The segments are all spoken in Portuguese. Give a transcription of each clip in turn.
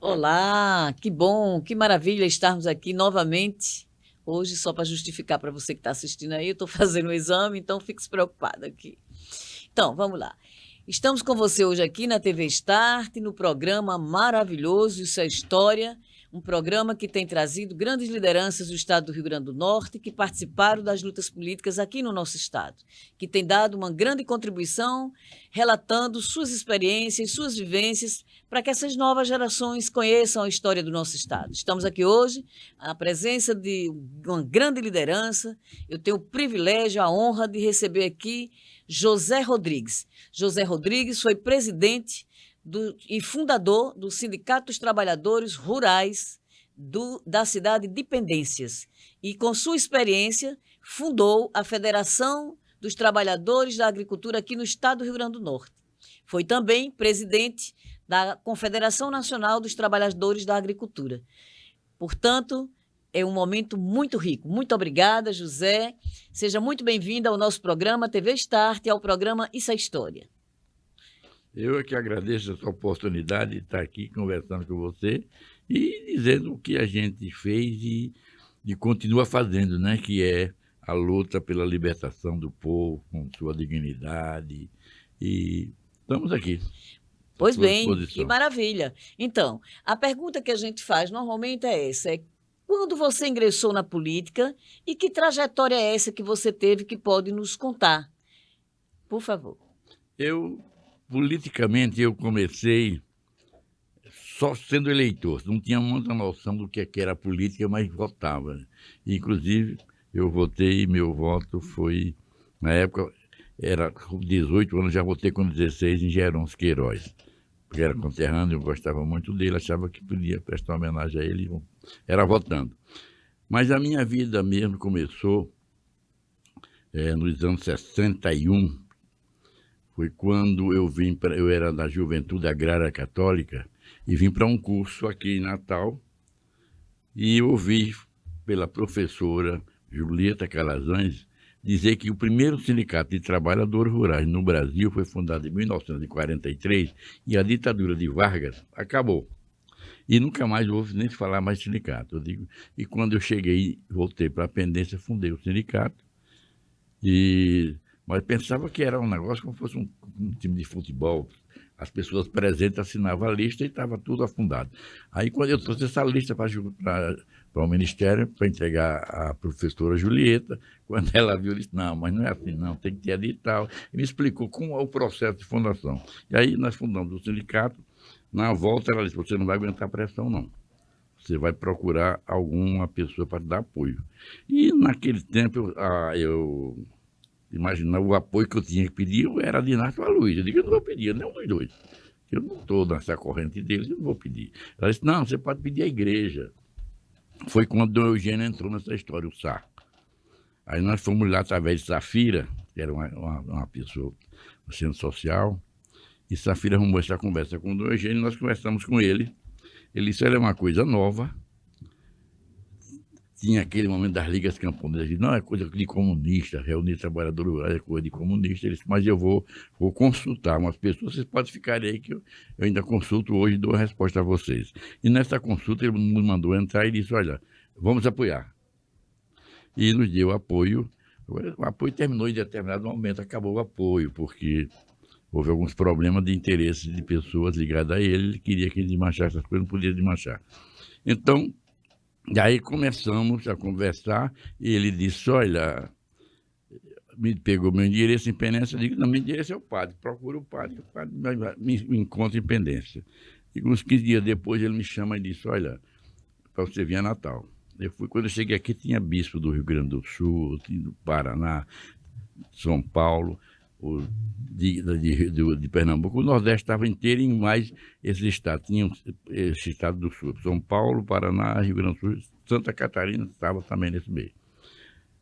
Olá, que bom, que maravilha estarmos aqui novamente. Hoje, só para justificar para você que está assistindo aí, eu estou fazendo o exame, então fique despreocupado aqui. Então, vamos lá. Estamos com você hoje aqui na TV Start, no programa maravilhoso Isso é História, um programa que tem trazido grandes lideranças do estado do Rio Grande do Norte que participaram das lutas políticas aqui no nosso estado, que tem dado uma grande contribuição, relatando suas experiências, suas vivências, para que essas novas gerações conheçam a história do nosso estado. Estamos aqui hoje, a presença de uma grande liderança. Eu tenho o privilégio, a honra de receber aqui José Rodrigues. José Rodrigues foi presidente e fundador do Sindicato dos Trabalhadores Rurais da cidade de Pendências. E, com sua experiência, fundou a Federação dos Trabalhadores da Agricultura aqui no estado do Rio Grande do Norte. Foi também presidente da Confederação Nacional dos Trabalhadores da Agricultura. Portanto, é um momento muito rico. Muito obrigada, José. Seja muito bem-vindo ao nosso programa TV Start e ao programa Isso é História. Eu é que agradeço essa oportunidade de estar aqui conversando com você e dizendo o que a gente fez e continua fazendo, né? Que é a luta pela libertação do povo com sua dignidade. E estamos aqui, à Pois sua bem, que disposição. maravilha. Então, a pergunta que a gente faz normalmente é essa: quando você ingressou na política e que trajetória é essa que você teve que pode nos contar? Por favor. Eu, politicamente, eu comecei só sendo eleitor, não tinha muita noção do que era política, mas votava. Inclusive, eu votei, meu voto foi, na época, era com 18 anos, já votei com 16 em Gerons Queiroz, porque era conterrâneo, eu gostava muito dele, achava que podia prestar homenagem a ele, era votando. Mas a minha vida mesmo começou nos anos 61, foi quando eu era da Juventude Agrária Católica, e vim para um curso aqui em Natal, e ouvi pela professora Julieta Calazans dizer que o primeiro sindicato de trabalhadores rurais no Brasil foi fundado em 1943 e a ditadura de Vargas acabou. E nunca mais houve nem se falar mais de sindicato. Eu digo, e quando eu cheguei, voltei para a Pendência, fundei o sindicato, mas pensava que era um negócio como se fosse um time de futebol. As pessoas presentes assinavam a lista e estava tudo afundado. Aí, quando eu trouxe essa lista para o Ministério, para entregar à professora Julieta, quando ela viu, disse, não, mas não é assim, não, tem que ter edital. E me explicou como é o processo de fundação. E aí, nós fundamos o sindicato. Na volta, ela disse, você não vai aguentar pressão, não. Você vai procurar alguma pessoa para te dar apoio. E, naquele tempo, eu imaginava o apoio que eu tinha que pedir, eu era de Inácio Luiz. Eu digo, eu não vou pedir nenhum dos dois. Eu não estou nessa corrente deles, eu não vou pedir. Ela disse, não, você pode pedir à igreja. Foi quando o Eugênio entrou nessa história, o Sá. Aí nós fomos lá através de Safira, que era uma pessoa do centro social, e Safira arrumou essa conversa com o Eugênio, nós conversamos com ele. Ele disse, era uma coisa nova, tinha aquele momento das ligas camponesas, não é coisa de comunista, reunir trabalhadores rurais é coisa de comunista. Ele disse, mas eu vou consultar umas pessoas, vocês podem ficar aí que eu ainda consulto hoje e dou a resposta a vocês. E nessa consulta ele nos mandou entrar e disse, olha, vamos apoiar. E nos deu apoio. O apoio terminou em determinado momento, acabou o apoio, porque houve alguns problemas de interesse de pessoas ligadas a ele, ele queria que ele desmanchasse as coisas, não podia desmanchar. Então, daí começamos a conversar e ele disse, olha, me pegou meu endereço em Pendência, eu digo, não, meu endereço é o padre, procura o padre me encontra em Pendência. E uns 15 dias depois ele me chama e disse, olha, para você vir a Natal. Eu fui, quando eu cheguei aqui, tinha bispo do Rio Grande do Sul, do Paraná, São Paulo, de Pernambuco. O Nordeste estava inteiro em mais esses estados. Tinha esse estado do Sul, São Paulo, Paraná, Rio Grande do Sul, Santa Catarina estava também nesse meio.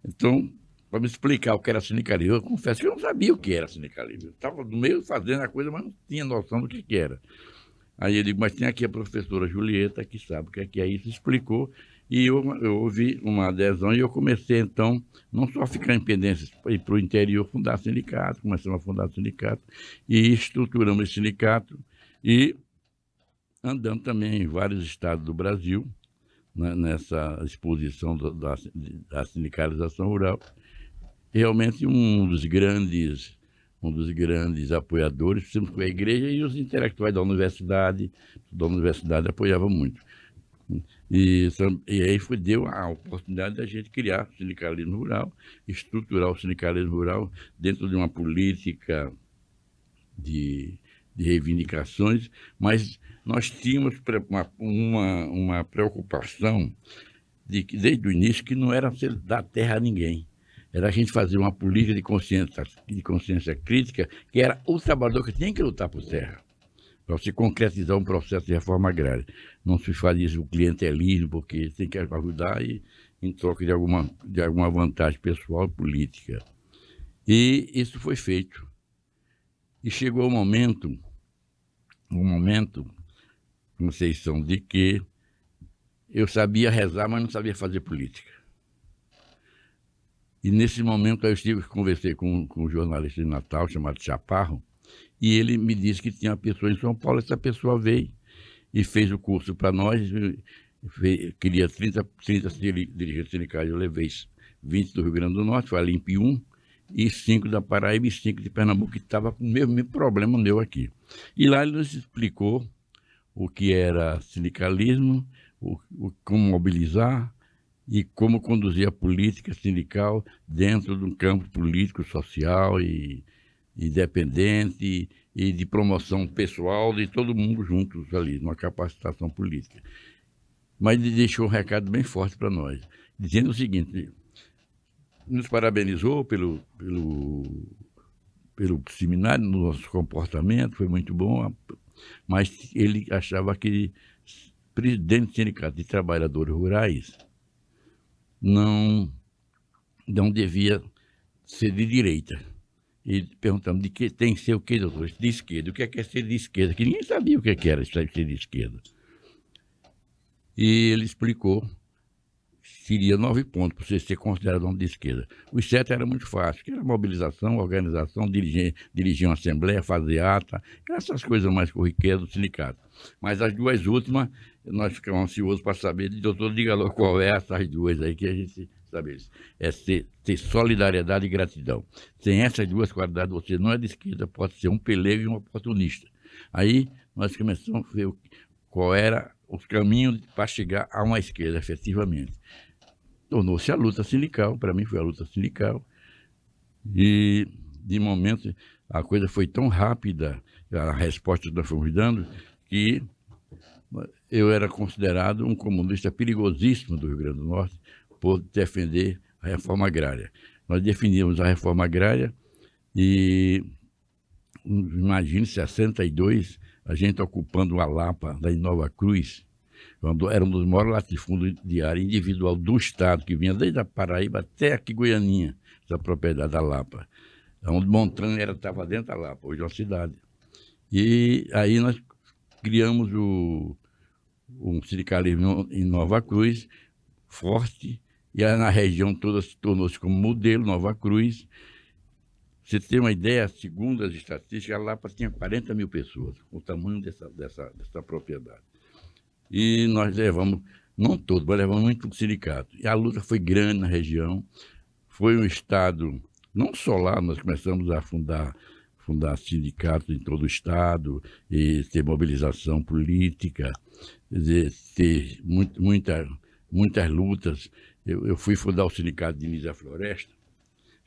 Então, para me explicar o que era sindicalismo, eu confesso que eu não sabia o que era sindicalismo. Eu estava no meio fazendo a coisa, mas não tinha noção do que era. Aí eu digo, mas tem aqui a professora Julieta, que sabe o que é isso, explicou, e eu ouvi uma adesão e eu comecei, então, não só a ficar em Pendências, ir para o interior, fundar sindicato, começamos a fundar sindicato, e estruturamos esse sindicato, e andando também em vários estados do Brasil, né, nessa exposição da sindicalização rural. Realmente um dos grandes apoiadores, sempre foi a igreja e os intelectuais da universidade apoiavam muito. E aí deu a oportunidade da gente criar o sindicalismo rural, estruturar o sindicalismo rural dentro de uma política de reivindicações, mas nós tínhamos uma preocupação desde o início, que não era dar terra a ninguém. Era a gente fazer uma política de consciência crítica, que era o trabalhador que tinha que lutar por terra, para se concretizar um processo de reforma agrária. Não se faz isso o clientelismo, porque tem que ajudar em troca de alguma vantagem pessoal e política. E isso foi feito. E chegou o momento, Conceição, de que eu sabia rezar, mas não sabia fazer política. E nesse momento eu conversei com um jornalista de Natal, chamado Chaparro, e ele me disse que tinha uma pessoa em São Paulo. Essa pessoa veio e fez o curso para nós, queria 30 dirigentes sindicais. Eu levei 20 do Rio Grande do Norte, foi a Limpe 1, e 5 da Paraíba e 5 de Pernambuco, que estava com o mesmo problema meu aqui. E lá ele nos explicou o que era sindicalismo, como mobilizar e como conduzir a política sindical dentro de um campo político, social e independente e de promoção pessoal de todo mundo juntos ali, numa capacitação política. Mas ele deixou um recado bem forte para nós, dizendo o seguinte: nos parabenizou pelo seminário, no nosso comportamento, foi muito bom, mas ele achava que presidente do Sindicato de Trabalhadores Rurais não devia ser de direita. E perguntamos, de que tem que ser o quê, doutor? De esquerda. O que é ser de esquerda? Que ninguém sabia o que era ser de esquerda. E ele explicou: seria 9 pontos para você ser considerado homem de esquerda. Os 7 era muito fácil, que era mobilização, organização, dirigir uma assembleia, fazer ata, essas coisas mais corriqueiras do sindicato. Mas as 2 últimas, nós ficamos ansiosos para saber. Doutor, diga logo qual é essas 2 aí, que a gente sabe. É ter solidariedade e gratidão. Sem essas 2 qualidades, você não é de esquerda, pode ser um pelego e um oportunista. Aí nós começamos a ver qual era o caminho para chegar a uma esquerda, efetivamente. Tornou-se a luta sindical, para mim foi a luta sindical, e de momento a coisa foi tão rápida, a resposta que nós fomos dando, que eu era considerado um comunista perigosíssimo do Rio Grande do Norte por defender a reforma agrária. Nós definimos a reforma agrária e, imagine, em 62, a gente ocupando a Lapa, da Nova Cruz, era um dos maiores latifúndios de área individual do Estado, que vinha desde a Paraíba até aqui Goianinha, essa propriedade da Lapa, onde Montrã estava dentro da Lapa, hoje é uma cidade. E aí nós criamos um sindicalismo em Nova Cruz, forte, e na região toda tornou-se como modelo, Nova Cruz. Você tem uma ideia, segundo as estatísticas, a Lapa tinha 40 mil pessoas, o tamanho dessa propriedade. E nós levamos, não todos, mas levamos muito para o sindicato. E a luta foi grande na região. Foi um estado, não só lá, nós começamos a fundar sindicatos em todo o estado, e ter mobilização política, ter muitas lutas. Eu fui fundar o sindicato de Início da Floresta.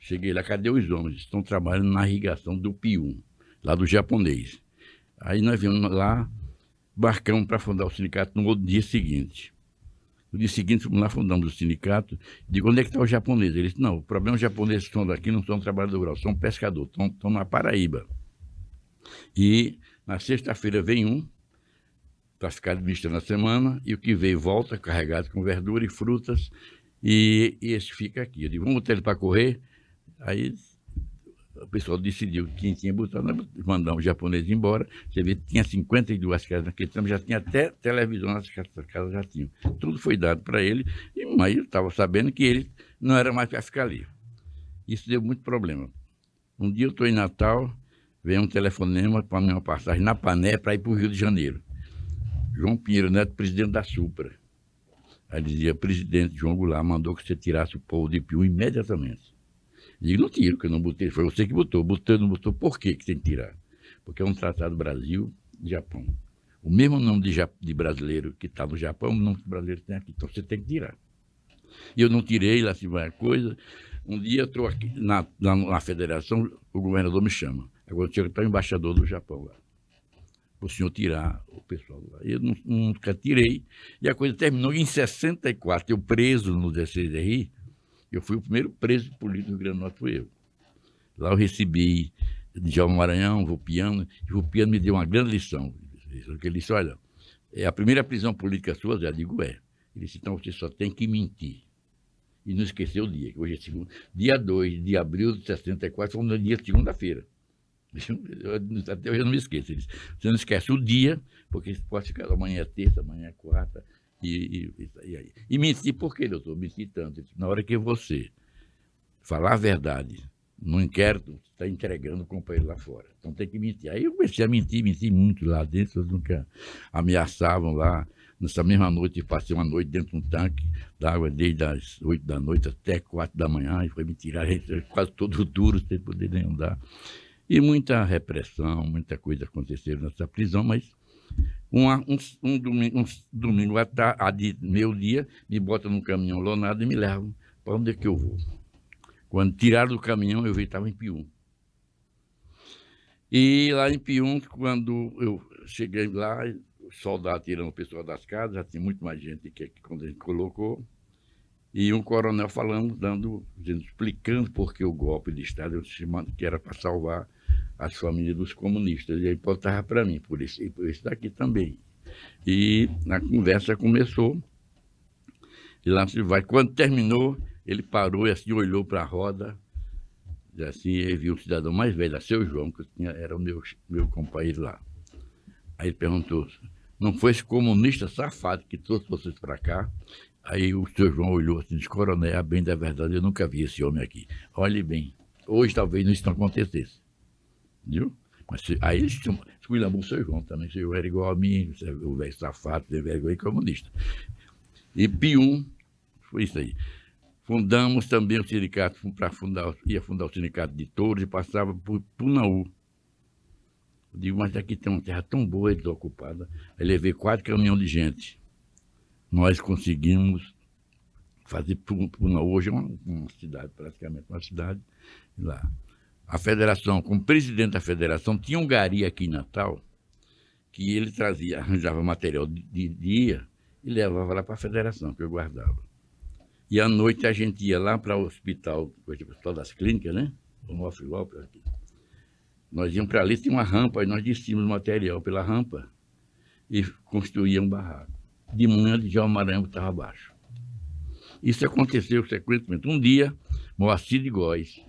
Cheguei lá, cadê os homens? Estão trabalhando na irrigação do Pium, lá do japonês. Aí nós viemos lá, marcamos para fundar o sindicato no dia seguinte. No dia seguinte, fomos lá, fundamos o sindicato. Digo, onde é que está o japonês? Ele disse, não, o problema é que os japoneses que estão daqui não são trabalhadores rurais, são pescadores, estão na Paraíba. E na sexta-feira vem um, para ficar de vista na semana, e o que veio volta, carregado com verdura e frutas, e esse fica aqui. Eu digo, vamos botar ele para correr. Aí o pessoal decidiu que quem tinha botado, nós mandamos o japonês embora. Você vê, tinha 52 casas naquele tempo, já tinha até televisão nas casas, já tinham. Tudo foi dado para ele, mas eu estava sabendo que ele não era mais para ficar ali. Isso deu muito problema. Um dia eu estou em Natal, vem um telefonema para uma passagem na Pané para ir para o Rio de Janeiro. João Pinheiro Neto, presidente da Supra. Aí dizia, presidente João Goulart mandou que você tirasse o povo de Piú imediatamente. Eu digo, não tiro, que eu não botei. Foi você que botou. Botou, não botou. Por que tem que tirar? Porque é um tratado Brasil-Japão. O mesmo nome de brasileiro que está no Japão, o nome que o brasileiro tem aqui. Então você tem que tirar. E eu não tirei, lá se vai a coisa. Um dia eu estou aqui na federação, o governador me chama. Agora eu está o embaixador do Japão lá. Para o senhor tirar o pessoal lá. Eu nunca tirei. E a coisa terminou em 64. Eu preso no 16RI, eu fui o primeiro preso político do Rio Grande do Norte, fui eu. Lá eu recebi Djalma Maranhão, Volpiano, e Volpiano me deu uma grande lição. Ele disse, olha, é a primeira prisão política sua, Zé? Eu digo, é. Ele disse, então você só tem que mentir. E não esqueceu o dia, que hoje é segundo. Dia 2 de abril de 64, foi um dia de segunda-feira. Até hoje eu não me esqueço. Ele disse, você não esquece o dia, porque pode ficar amanhã é terça, amanhã é quarta. E mentir por quê, doutor? Mentir tanto. Disse, na hora que você falar a verdade no inquérito, está entregando o companheiro lá fora. Então tem que mentir. Aí eu comecei a mentir muito lá dentro, eles nunca ameaçavam lá. Nessa mesma noite, eu passei uma noite dentro de um tanque d'água, desde as 8 da noite até 4 da manhã, e foi me tirar, quase todo duro, sem poder nem andar. E muita repressão, muita coisa aconteceu nessa prisão, mas um domingo de meio-dia, me botam num caminhão lonado e me levam. Para onde é que eu vou? Quando tiraram do caminhão, eu vi que estava em Pium. E lá em Pium, quando eu cheguei lá, os soldados tirando o pessoal das casas, já tinha muito mais gente que quando a gente colocou, e um coronel falando, explicando por que o golpe de Estado, que era para salvar as famílias dos comunistas. E aí importava para mim, por isso daqui também. E a conversa começou, e lá se vai. Quando terminou, ele parou e assim olhou para a roda, e assim ele viu o cidadão mais velho, seu João, que era o meu companheiro lá. Aí ele perguntou, não foi esse comunista safado que trouxe vocês para cá? Aí o seu João olhou assim, disse, coronel, a bem da verdade, eu nunca vi esse homem aqui. Olhe bem, hoje talvez isso não acontecesse. Viu? Mas aí eles esculhambam o seu João também, o seu João era igual a mim, o velho safado, tem vergonha comunista. E Pium, foi isso aí. Fundamos também o sindicato, ia fundar o sindicato de touros e passava por Punaú. Eu digo, mas aqui tem uma terra tão boa e desocupada. Aí levei 4 caminhões de gente. Nós conseguimos fazer Punaú, hoje é uma cidade, praticamente uma cidade, lá. A federação, como presidente da federação, tinha um gari aqui em Natal, que ele trazia, arranjava material de dia e levava lá para a federação, que eu guardava. E à noite a gente ia lá para o hospital das clínicas, né? O Onofre Lopes aqui. Nós íamos para ali, tinha uma rampa, e nós descíamos o material pela rampa e construíamos um barraco. De manhã, de Djalma Maranhão estava abaixo. Isso aconteceu sequentemente. Um dia, Moacir de Góes,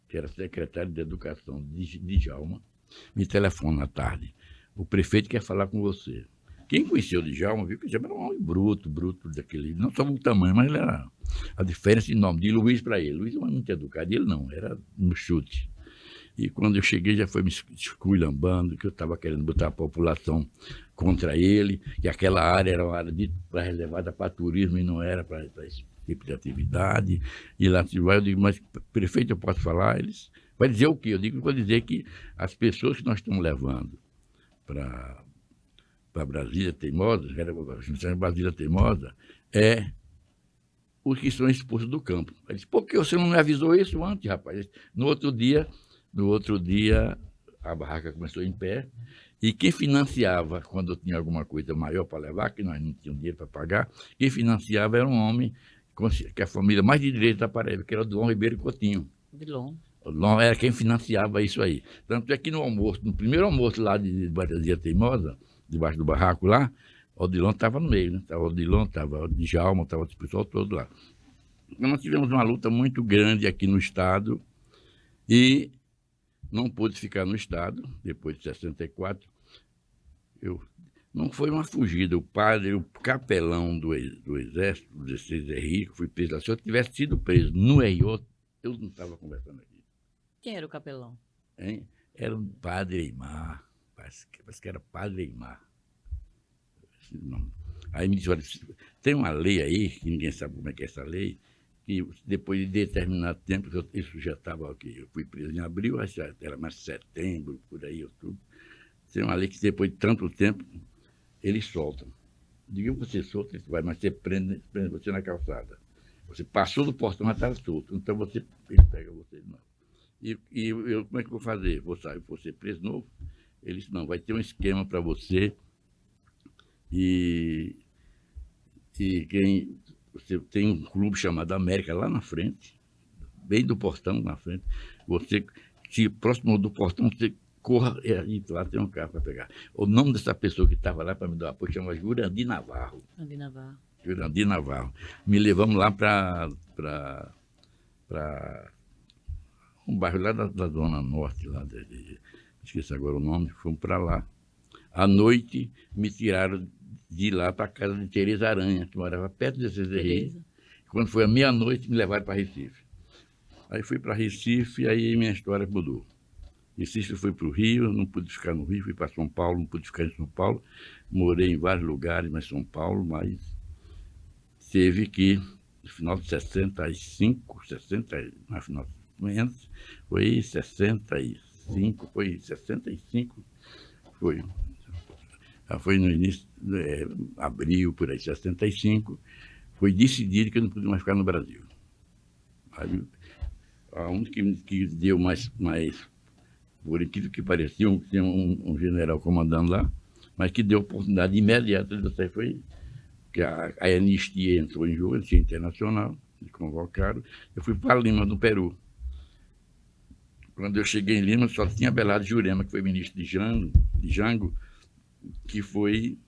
que era secretário de Educação de Djalma, me telefona à tarde. O prefeito quer falar com você. Quem conheceu o Djalma viu que Djalma era um homem bruto daquele, não só o tamanho, mas ele era a diferença de nome, de Luiz para ele. Luiz não era muito educado, ele não, era no chute. E quando eu cheguei já foi me esculhambando, que eu estava querendo botar a população contra ele, que aquela área era uma área reservada para turismo e não era para esse tipo de atividade. E lá eu digo, mas prefeito, eu posso falar? Eles vai dizer o quê? Eu digo, vou dizer que as pessoas que nós estamos levando para Brasília Teimosa, Brasília Teimosa, é os que são expulsos do campo. Ele disse, por que você não me avisou isso antes, rapaz? No outro dia, a barraca começou em pé, e quem financiava, quando tinha alguma coisa maior para levar, que nós não tínhamos dinheiro para pagar, quem financiava era um homem que a família mais de direita da Paraíba, que era o Dom Ribeiro Coutinho. O Dom era quem financiava isso aí. Tanto é que no almoço, no primeiro almoço lá de Brasília Teimosa, debaixo do barraco lá, o Odilon estava no meio, né? Estava o Odilon, estava o Djalma, estava o pessoal todo lá. Então nós tivemos uma luta muito grande aqui no Estado e não pude ficar no Estado, depois de 64. Não foi uma fugida. O capelão do Exército, do 16RI, que fui preso lá, se eu tivesse sido preso no RIO, eu não estava conversando aqui. Quem era o capelão? Hein? Era um padre Eimar, parece que era padre Eimar. não. Aí me disse, olha, tem uma lei aí, que ninguém sabe como é que é essa lei, que depois de determinado tempo, isso já estava aqui, eu fui preso em abril, acho que era mais setembro, por aí, outubro. Tem uma lei que depois de tanto tempo, eles soltam. Digo, você solta, você vai, mas você prende você na calçada. Você passou do portão, mas estava solto. Então ele pega você de novo. E eu, como é que eu vou fazer? Vou sair, vou ser preso de novo? Ele disse, não, vai ter um esquema para você e você tem um clube chamado América lá na frente, bem do portão na frente. Você, se próximo do portão, você corra e lá tem um carro para pegar. O nome dessa pessoa que estava lá para me dar apoio chama Jurandir Navarro. Jurandir Navarro. Me levamos lá para um bairro lá da Zona Norte, lá esqueci agora o nome, fomos para lá. À noite, me tiraram de lá para a casa de Tereza Aranha, que morava perto de CCRI. Quando foi à meia-noite, me levaram para Recife. Aí fui para Recife e aí minha história mudou. Recife fui para o Rio, não pude ficar no Rio, fui para São Paulo, não pude ficar em São Paulo. Morei em vários lugares, mas São Paulo, mas teve que, no final de 65, 60, no final menos, foi 65, foi 65, foi. Foi no início, abril, por aí, 65, foi decidido que eu não podia mais ficar no Brasil. Aí, a única que deu mais, por incrível que parecia, tinha um general comandando lá, mas que deu oportunidade imediata de sair, foi que a anistia entrou em jogo, anistia internacional, me convocaram, eu fui para Lima, no Peru. Quando eu cheguei em Lima, só tinha Abelardo Jurema, que foi ministro de Jango, que foi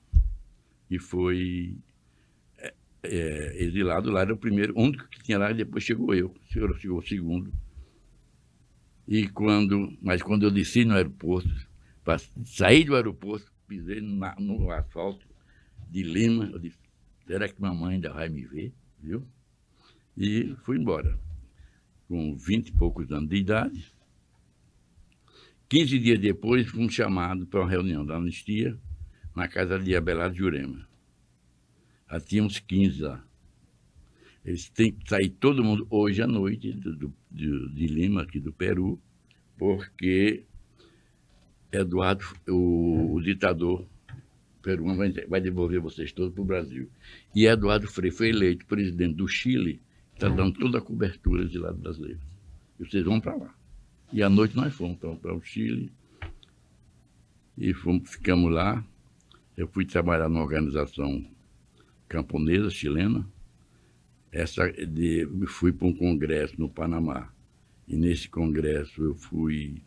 exilado lá, era o primeiro, o único que tinha lá, e depois chegou eu, chegou o segundo. Mas quando eu desci no aeroporto, para sair do aeroporto, pisei no asfalto de Lima, eu disse, será que mamãe ainda vai me ver? Viu? E fui embora, com 20 e poucos anos de idade. 15 dias depois, fui chamado para uma reunião da anistia na casa de Abelardo Jurema. Já tinha uns 15 lá. Eles têm que sair todo mundo hoje à noite de Lima, aqui do Peru, porque Eduardo, o ditador peruano, vai devolver vocês todos para o Brasil. E Eduardo Frei foi eleito presidente do Chile, está dando toda a cobertura de lado brasileiro. E vocês vão para lá. E à noite nós fomos para o Chile e ficamos lá. Eu fui trabalhar numa organização camponesa, chilena. Fui para um congresso no Panamá. E nesse congresso eu fui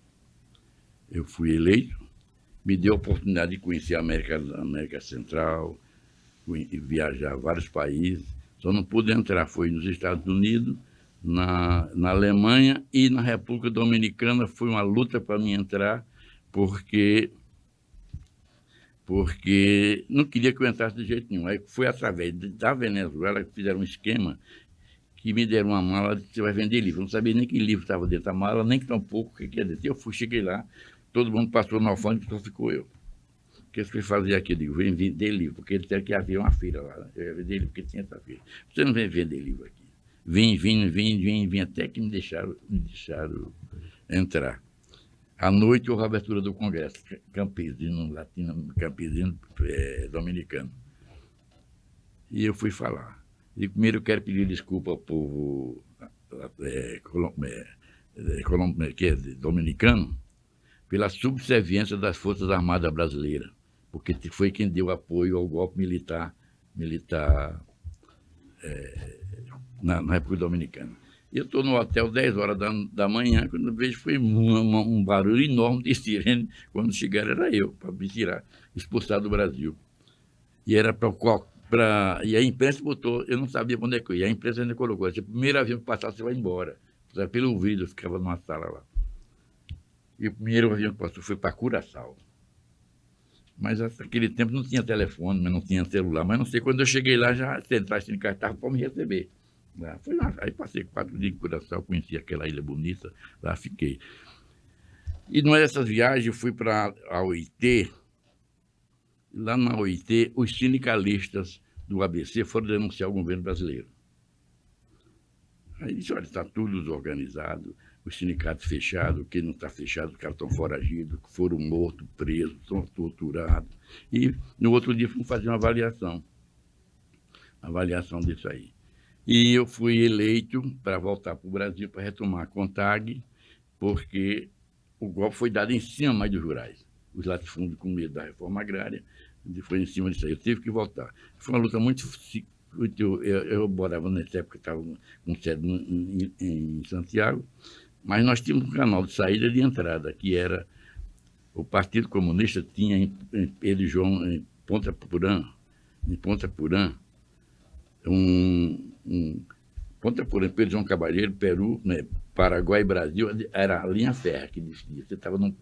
eleito. Me deu a oportunidade de conhecer a América Central, viajar a vários países. Só não pude entrar, foi nos Estados Unidos, na Alemanha e na República Dominicana. Foi uma luta para mim entrar, porque não queria que eu entrasse de jeito nenhum. Aí foi através da Venezuela que fizeram um esquema que me deram uma mala de que você vai vender livro. Eu não sabia nem que livro estava dentro da mala, nem que tampouco o que ia dentro. Eu cheguei lá, todo mundo passou no alfândega, só ficou eu. O que você fazia aqui? Eu digo, vem vender livro, porque ele tinha que havia uma feira lá. Eu ia vender livro porque tinha essa feira. Você não vem vender livro aqui. Vim, até que me deixaram entrar. À noite, houve a abertura do Congresso, campesino dominicano. E eu fui falar. E primeiro eu quero pedir desculpa ao povo dominicano pela subserviência das Forças Armadas Brasileiras, porque foi quem deu apoio ao golpe militar na República Dominicana. Eu estou no hotel 10 horas da manhã, quando vejo foi um barulho enorme de sirene. Quando chegaram era eu, para me tirar, expulsar do Brasil. E era e a imprensa botou, eu não sabia onde é que eu ia, a imprensa ainda colocou, se o primeiro avião que passar, você vai embora. Pelo vidro, eu ficava numa sala lá. E o primeiro avião que passou foi para Curaçao. Mas naquele tempo não tinha telefone, não tinha celular, mas não sei, quando eu cheguei lá, já sentaste em casa, estava para me receber. Aí passei 4 dias em Curaçao, conheci aquela ilha bonita, lá fiquei. E numa dessas viagens, eu fui para a OIT, Lá na OIT, os sindicalistas do ABC foram denunciar o governo brasileiro. Aí disse, olha, está tudo desorganizado, os sindicatos fechados, quem não está fechado, os caras estão foragidos, foram mortos, presos, estão torturados. E no outro dia fomos fazer uma avaliação disso aí. E eu fui eleito para voltar para o Brasil, para retomar a CONTAG, porque o golpe foi dado em cima mais dos rurais. Os latifúndios, com medo da reforma agrária, foi em cima disso aí. Eu tive que voltar. Foi uma luta muito... Eu morava nessa época, estava com sede em Santiago, mas nós tínhamos um canal de saída e de entrada, que era o Partido Comunista tinha em Pedro João, em Ponta Porã, Ponta Porã, Pedro João Cavalheiro, Peru, né, Paraguai e Brasil, era a linha férrea que decidia. Você estava no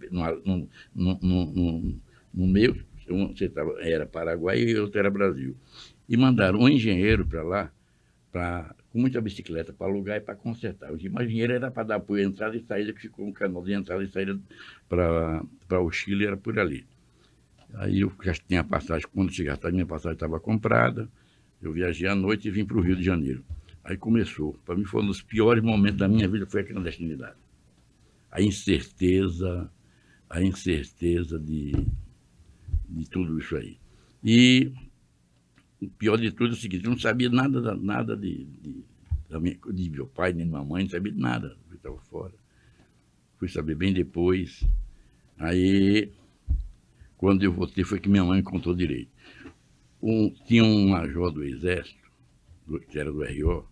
meio, você era Paraguai e outro era Brasil. E mandaram um engenheiro para lá, com muita bicicleta, para alugar e para consertar. Mas o engenheiro era para dar apoio à entrada e saída, que ficou um canal de entrada e saída para o Chile, era por ali. Aí eu já tinha passagem, quando chegasse, a minha passagem estava comprada, eu viajei à noite e vim para o Rio de Janeiro. Aí começou. Para mim foi um dos piores momentos da minha vida, foi a clandestinidade. A incerteza de tudo isso aí. E o pior de tudo é o seguinte, eu não sabia nada de meu pai, nem de minha mãe, não sabia de nada, eu estava fora. Fui saber bem depois. Aí, quando eu voltei, foi que minha mãe me contou direito. Tinha um major do Exército, que era do RO,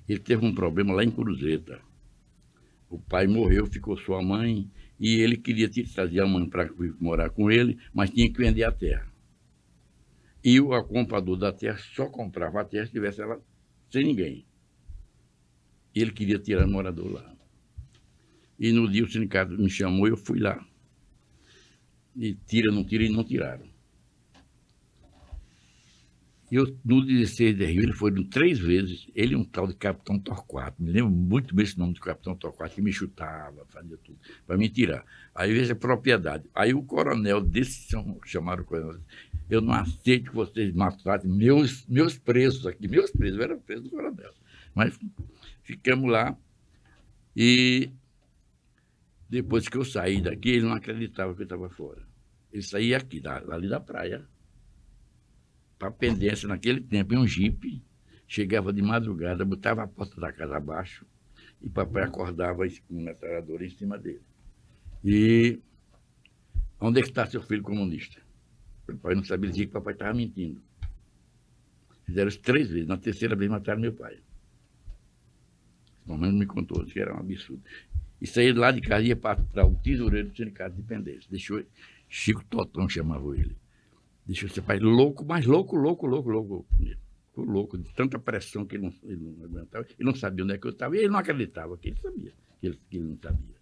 ele teve um problema lá em Cruzeta. O pai morreu, ficou só a mãe, e ele queria trazer a mãe para morar com ele, mas tinha que vender a terra. E o comprador da terra só comprava a terra se tivesse ela sem ninguém. E ele queria tirar o morador lá. E no dia o sindicato me chamou e eu fui lá. E não tiraram. E eu, no 16 de Rio, ele foi 3 vezes, ele e um tal de Capitão Torquato, me lembro muito bem esse nome do Capitão Torquato, que me chutava, fazia tudo, para me tirar. Aí veja a propriedade. Aí o coronel chamaram o coronel, eu não aceito que vocês maltratem meus presos aqui, eu era preso do coronel. Mas ficamos lá e depois que eu saí daqui, ele não acreditava que eu estava fora. Ele saía aqui, ali da praia, para pendência naquele tempo, em um jipe, chegava de madrugada, botava a porta da casa abaixo e papai acordava com uma metralhadora em cima dele. E onde é que está seu filho comunista? O pai não sabia dizer que o papai estava mentindo. Fizeram isso 3 vezes, na terceira vez mataram meu pai. O momento me contou, que era um absurdo. E saía lá de casa e ia para o tesoureiro do sindicato de dependência. Deixou Chico Totão, chamava ele. Deixou seu pai louco, mas louco. Ficou louco, de tanta pressão que ele não aguentava. Ele não sabia onde é que eu estava, e ele não acreditava que ele sabia, que ele não sabia.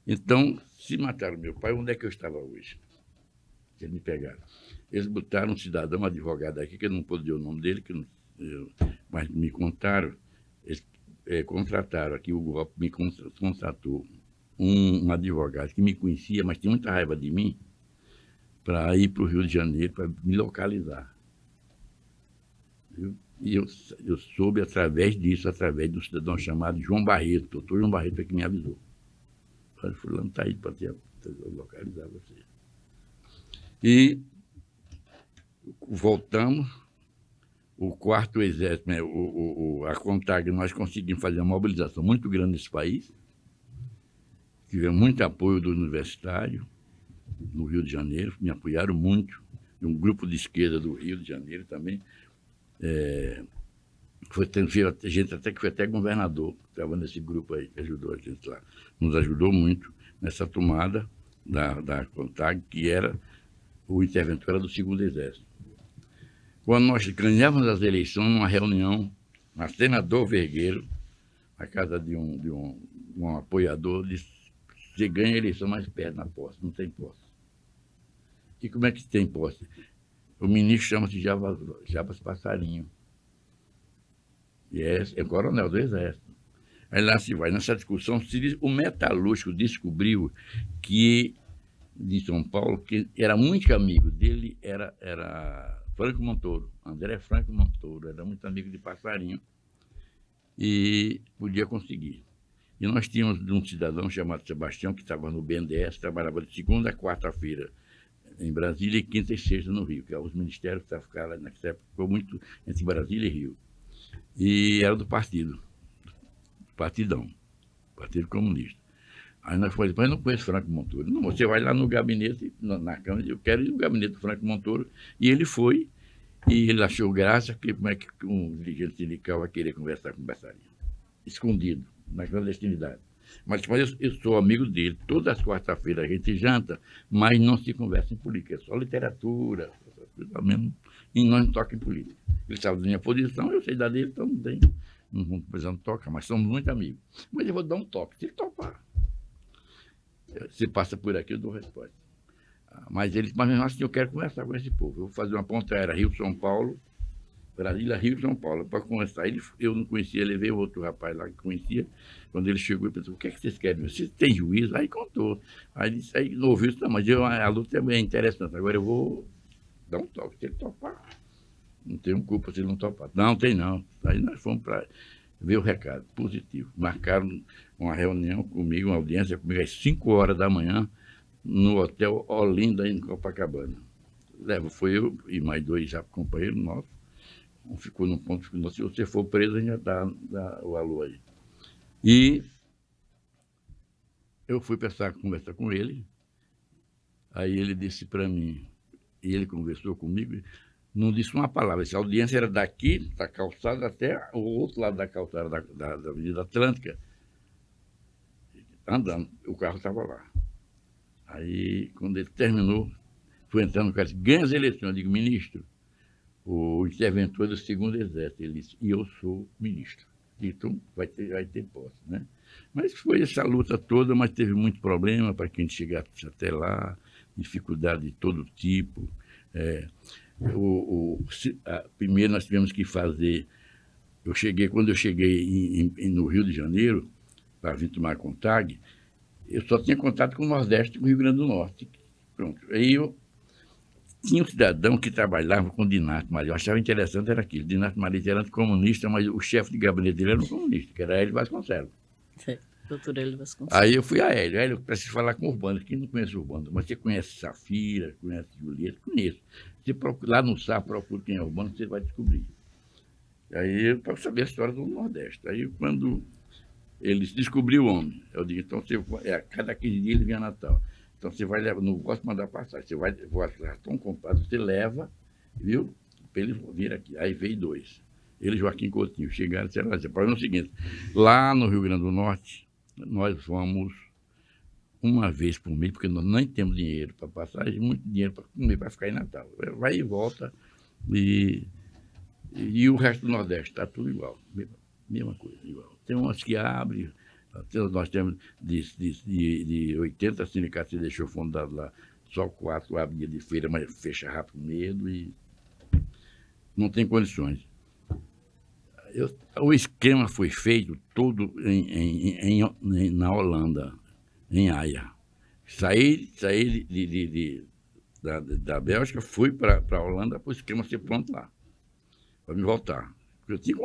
Então, se mataram meu pai, onde é que eu estava hoje? Que eles me pegaram. Eles botaram um cidadão, um advogado aqui, que eu não podia dizer o nome dele, mas me contaram, eles contrataram aqui, o golpe me contratou um advogado que me conhecia, mas tinha muita raiva de mim, para ir para o Rio de Janeiro, para me localizar. E eu soube através do cidadão chamado João Barreto, doutor João Barreto, que me avisou. Eu fui lá, está aí para localizar você. E voltamos, o 4º Exército, né, a CONTAG, nós conseguimos fazer uma mobilização muito grande nesse país, tivemos muito apoio do universitário, no Rio de Janeiro, me apoiaram muito, e um grupo de esquerda do Rio de Janeiro também. Teve gente até que foi até governador, estava nesse grupo aí, que ajudou a gente lá. Nos ajudou muito nessa tomada da CONTAG, que era o interventor era do 2º Exército. Quando nós ganhávamos as eleições, numa reunião, na Senador Vergueiro, na casa de um apoiador, disse: você ganha a eleição mais perto na posse, não tem posse. E como é que tem posse? O ministro chama-se Jabas Passarinho. E é coronel do Exército. Aí lá se vai, nessa discussão, o metalúrgico descobriu que de São Paulo, que era muito amigo dele, era Franco Montoro, André Franco Montoro, era muito amigo de Passarinho, e podia conseguir. E nós tínhamos um cidadão chamado Sebastião, que estava no BNDES, trabalhava de segunda a quarta-feira em Brasília e quinta e sexta no Rio, que eram os ministérios que ficaram nessa época, ficou muito entre Brasília e Rio. E era do Partidão, Partido Comunista. Aí nós falamos, mas eu não conheço Franco Montoro. Não, você vai lá no gabinete, na Câmara, eu quero ir no gabinete do Franco Montoro. E ele foi, e ele achou graça, que como é que um dirigente sindical vai querer conversar com o Passarinho? Escondido, na clandestinidade. Mas eu sou amigo dele, todas as quartas-feiras a gente janta, mas não se conversa em política, é só literatura, mesmo, e nós não tocamos em política. Ele sabe da minha posição, eu sei da dele, então não tem, não precisamos tocar, mas somos muito amigos. Mas eu vou dar um toque, se ele topar. Você passa por aqui, eu dou resposta. Mas mesmo assim, eu quero conversar com esse povo. Eu vou fazer uma ponte aérea Rio-São Paulo, Brasília, Rio e São Paulo, para conversar. Eu não conhecia, levei outro rapaz lá que conhecia. Quando ele chegou, ele pensou, o que é que vocês querem? Vocês têm juízo? Aí contou. Aí disse, aí não ouviu isso, não, mas a luta é interessante. Agora eu vou dar um toque, se ele topar. Não tenho culpa se ele não topar. Não, tem não. Aí nós fomos para ver o recado, positivo. Marcaram uma reunião comigo, uma audiência comigo às 5 horas da manhã, no Hotel Olinda, em Copacabana. Foi eu e mais 2 companheiros nossos. Um ficou num ponto, se você for preso, a gente dá o alô aí. E eu fui conversar com ele, aí ele disse para mim, e ele conversou comigo, não disse uma palavra, a audiência era daqui, da calçada, até o outro lado da calçada da Avenida Atlântica, andando, o carro estava lá. Aí, quando ele terminou, foi entrando no carro, disse, ganha as eleições, eu digo, ministro, o interventor do segundo exército, ele disse, e eu sou ministro, então vai ter posse, né? Mas foi essa luta toda, mas teve muito problema para que a gente chegasse até lá, dificuldade de todo tipo. Primeiro nós tivemos que fazer, quando eu cheguei no Rio de Janeiro, para vir tomar CONTAG, eu só tinha contato com o Nordeste e com o Rio Grande do Norte. Pronto. Aí eu tinha um cidadão que trabalhava com o Dinarto Malheiros. Eu achava interessante, era aquilo. Dinarto Malheiros era anticomunista, mas o chefe de gabinete dele era um comunista, que era Hélio Vasconcelos. Certo. Doutor Hélio Vasconcelos. Aí eu fui a Hélio. Hélio, eu preciso falar com o Urbano. Quem não conhece o Urbano? Mas você conhece Safira, conhece Julieta? Conheço. Você procura, lá no SAR, procura quem é o Urbano, você vai descobrir. Aí, para saber a história do Nordeste. Aí, quando eles descobriram o homem, eu digo, então, cada 15 dias ele vinha a Natal. Então, você vai levar, não gosto de mandar passagem, você vai, tão comprado, você leva, viu? Para eles vir aqui. Aí veio 2. Ele e Joaquim Coutinho chegaram e disseram, o problema é o seguinte, lá no Rio Grande do Norte, nós vamos uma vez por mês, porque nós nem temos dinheiro para passagem, muito dinheiro para comer, para ficar em Natal. Vai e volta, e o resto do Nordeste está tudo igual, mesma coisa, igual. Tem umas que abrem, nós temos de 80 sindicatos que deixou fundado lá, só 4 abrem dia de feira, mas fecha rápido medo e não tem condições. O esquema foi feito todo na Holanda, em Haia. Saí da Bélgica, fui para a Holanda para o esquema ser pronto lá, para me voltar. Eu tinha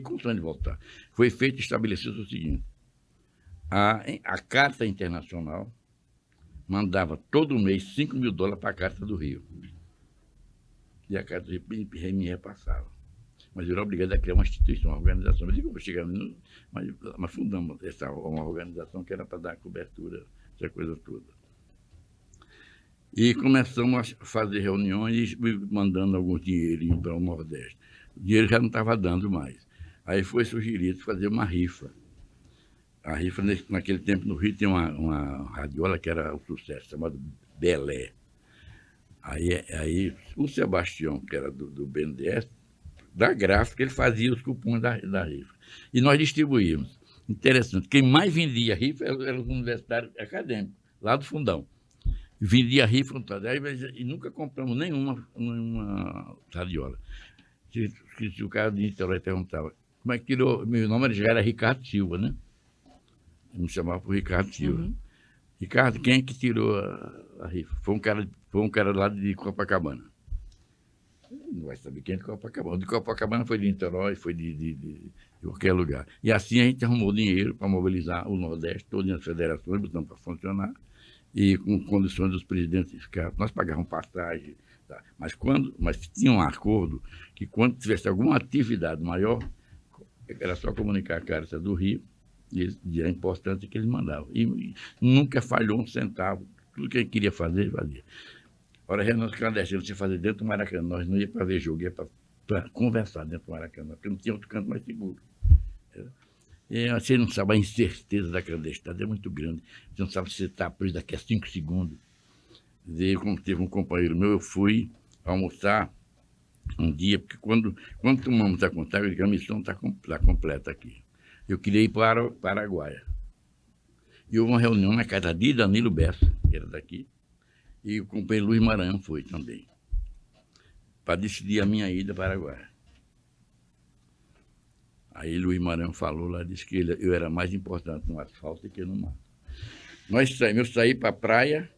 condições de voltar. Foi feito e estabelecido o seguinte, a Carta Internacional mandava todo mês $5.000 para a Carta do Rio. E a Carta do Rio me repassava. Mas eu era obrigado a criar uma instituição, uma organização. Eu digo, mas fundamos uma organização que era para dar cobertura, essa coisa toda. E começamos a fazer reuniões, mandando algum dinheirinho para o Nordeste. O dinheiro já não estava dando mais. Aí foi sugerido fazer uma rifa. A rifa, naquele tempo, no Rio, tinha uma radiola que era um sucesso, chamada Belé. Aí o Sebastião, que era do BNDES, da gráfica, ele fazia os cupons da rifa. E nós distribuímos. Interessante, quem mais vendia rifa eram os universitários acadêmicos, lá do Fundão. Vendia rifa, e nunca compramos nenhuma radiola. Se o cara de Niterói perguntava, como é que tirou? Meu nome já era Ricardo Silva, né? Eu me chamava por Ricardo Silva. Uhum. Ricardo, quem é que tirou a rifa? Foi um cara lá de Copacabana. Não vai saber quem é de Copacabana. De Copacabana foi de Niterói, foi de qualquer lugar. E assim a gente arrumou dinheiro para mobilizar o Nordeste, todas as federações, botando para funcionar, e com condições dos presidentes ficar. Nós pagávamos passagem, tá? Mas tinha um acordo que quando tivesse alguma atividade maior, era só comunicar a Caritas do Rio, e a importância que eles mandavam. E nunca falhou um centavo. Tudo que ele queria fazer, fazia. Ora, reunião clandestina, você fazia dentro do Maracanã. Nós não ia para ver jogo, ia para conversar dentro do Maracanã, porque não tinha outro canto mais seguro. E você não sabe, a incerteza da clandestinidade é muito grande. Você não sabe se você está preso daqui a 5 segundos. E como teve um companheiro meu, eu fui almoçar um dia, porque quando tomamos a contato, eu digo, a missão está completa aqui. Eu queria ir para o Paraguai. E houve uma reunião na casa de Danilo Bessa, que era daqui, e o companheiro Luiz Maranhão foi também, para decidir a minha ida para o Paraguai. Aí Luiz Maranhão falou lá, disse que eu era mais importante no asfalto do que no mar. Eu saí para a praia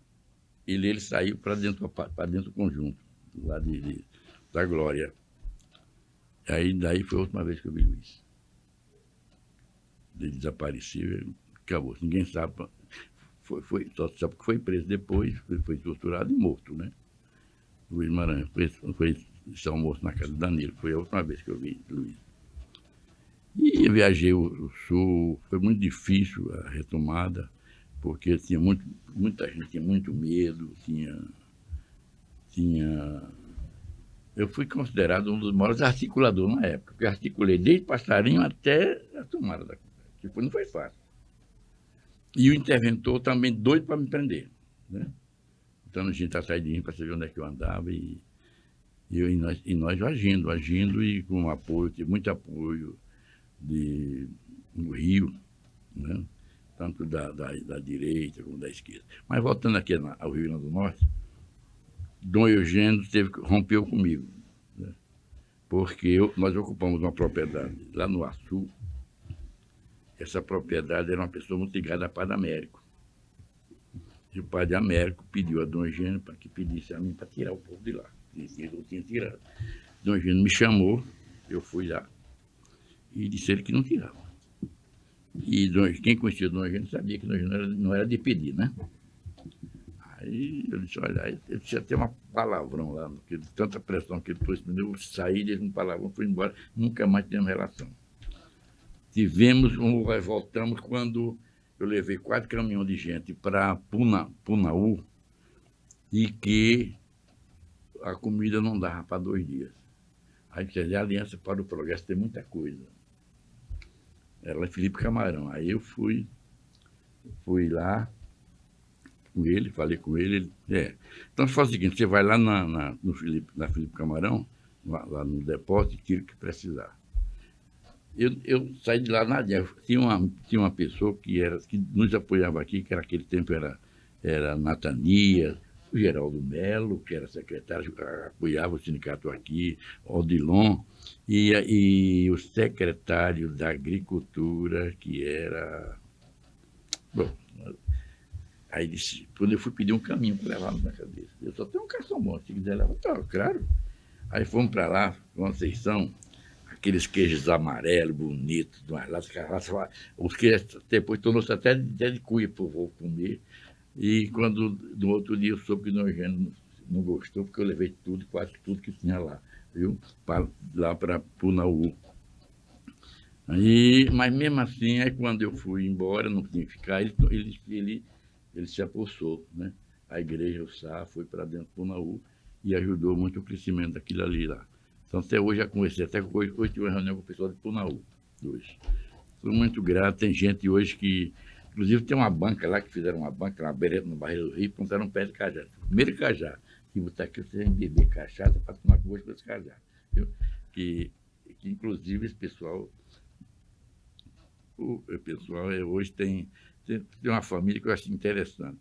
e ele saiu para dentro do conjunto, lá da Glória. Aí daí foi a última vez que eu vi Luiz. Ele desapareceu, acabou. Ninguém sabe. Só sabe que foi preso depois, foi torturado e morto, né? Luiz Maranhão foi almoço na casa do Danilo. Foi a última vez que eu vi Luiz. E eu viajei o Sul, foi muito difícil a retomada, porque tinha muita gente tinha muito medo, eu fui considerado um dos maiores articuladores na época, porque eu articulei desde Passarinho até a tomada da comunidade, que não foi fácil. E o interventor também doido para me prender, né? Então a gente atrás para saber onde é que eu andava e nós agindo e com apoio, tive muito apoio no Rio, né? Tanto da direita como da esquerda. Mas voltando aqui ao Rio Grande do Norte, Dom Eugênio rompeu comigo, né? Porque nós ocupamos uma propriedade lá no Açu. Essa propriedade era uma pessoa muito ligada a Padre Américo. E o Padre Américo pediu a Dom Eugênio para que pedisse a mim para tirar o povo de lá. Eu tinha tirado. Dom Eugênio me chamou, eu fui lá e disse ele que não tirava. E quem conhecia o Dom Eugênio sabia que não era de pedir, né? Aí eu disse, olha, eu tinha até uma palavrão lá, de tanta pressão que ele pôs, eu saí desse um palavrão, fui embora, nunca mais tivemos relação. Voltamos quando eu levei 4 caminhões de gente para Punaú e que a comida não dava para 2 dias. Aí disse, a Aliança para o Progresso tem muita coisa. Era Felipe Camarão. Aí eu fui lá com ele, falei com ele. Então, você faz o seguinte, você vai lá na Felipe Camarão, lá no depósito, e tira o que precisar. Eu saí de lá nadinha. Tinha uma pessoa que nos apoiava aqui, que aquele tempo era Natania, o Geraldo Melo, que era secretário, apoiava o sindicato aqui, Odilon, e o secretário da Agricultura, que era... Bom, aí disse, quando eu fui pedir um caminho para levar na cabeça, eu só tenho um cartão bom, se quiser levar, tá, claro. Aí fomos para lá, Conceição, aqueles queijos amarelos, bonitos, os queijos depois tornou-se até de cuia para o povo comer. E quando, no outro dia, eu soube que o Dom Eugênio não gostou, porque eu levei tudo, quase tudo que tinha lá, viu? Lá para Punaú. Mas mesmo assim, aí quando eu fui embora, não tinha que ficar, ele se apossou, né? A igreja, o Sá, foi para dentro do Punaú e ajudou muito o crescimento daquilo ali lá. Então, até hoje já conheci, até hoje tive uma reunião com o pessoal de Punaú. Hoje. Sou muito grato, tem gente hoje que... Inclusive, tem uma banca lá, que fizeram uma banca na Barreira do Rio, plantaram um pé de cajá. O primeiro cajá que botar aqui, você vai beber cachaça para tomar gosto com esse cajá. Viu? Que inclusive, esse pessoal... O pessoal hoje tem uma família que eu acho interessante.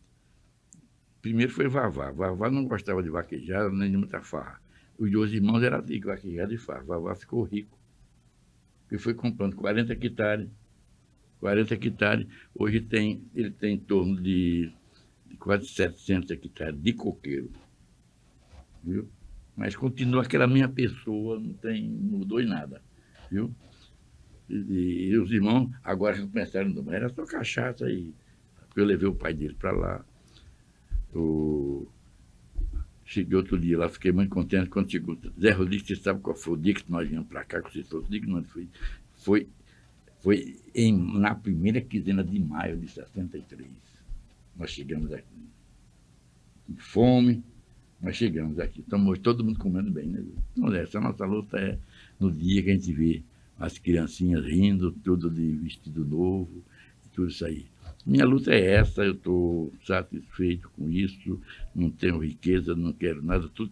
Primeiro foi Vavá. Vavá não gostava de vaquejada nem de muita farra. Os 2 irmãos eram de vaquejada e farra. Vavá ficou rico. Ele foi comprando 40 hectares. 40 hectares. Hoje ele tem em torno de quase 700 hectares de coqueiro, viu? Mas continua aquela minha pessoa, não mudou em nada, viu? E os irmãos agora já começaram a tomar, era só cachaça aí. Eu levei o pai dele para lá. Cheguei outro dia lá, fiquei muito contente quando chegou. Zé Rodrigues, você sabe qual foi o dia que nós viemos para cá, que vocês todos digam, não foi na primeira quinzena de maio de 63. Nós chegamos aqui. Com fome, nós chegamos aqui. Estamos todo mundo comendo bem, né? Então, essa nossa luta é no dia que a gente vê as criancinhas rindo, tudo de vestido novo, tudo isso aí. Minha luta é essa, eu estou satisfeito com isso, não tenho riqueza, não quero nada, tudo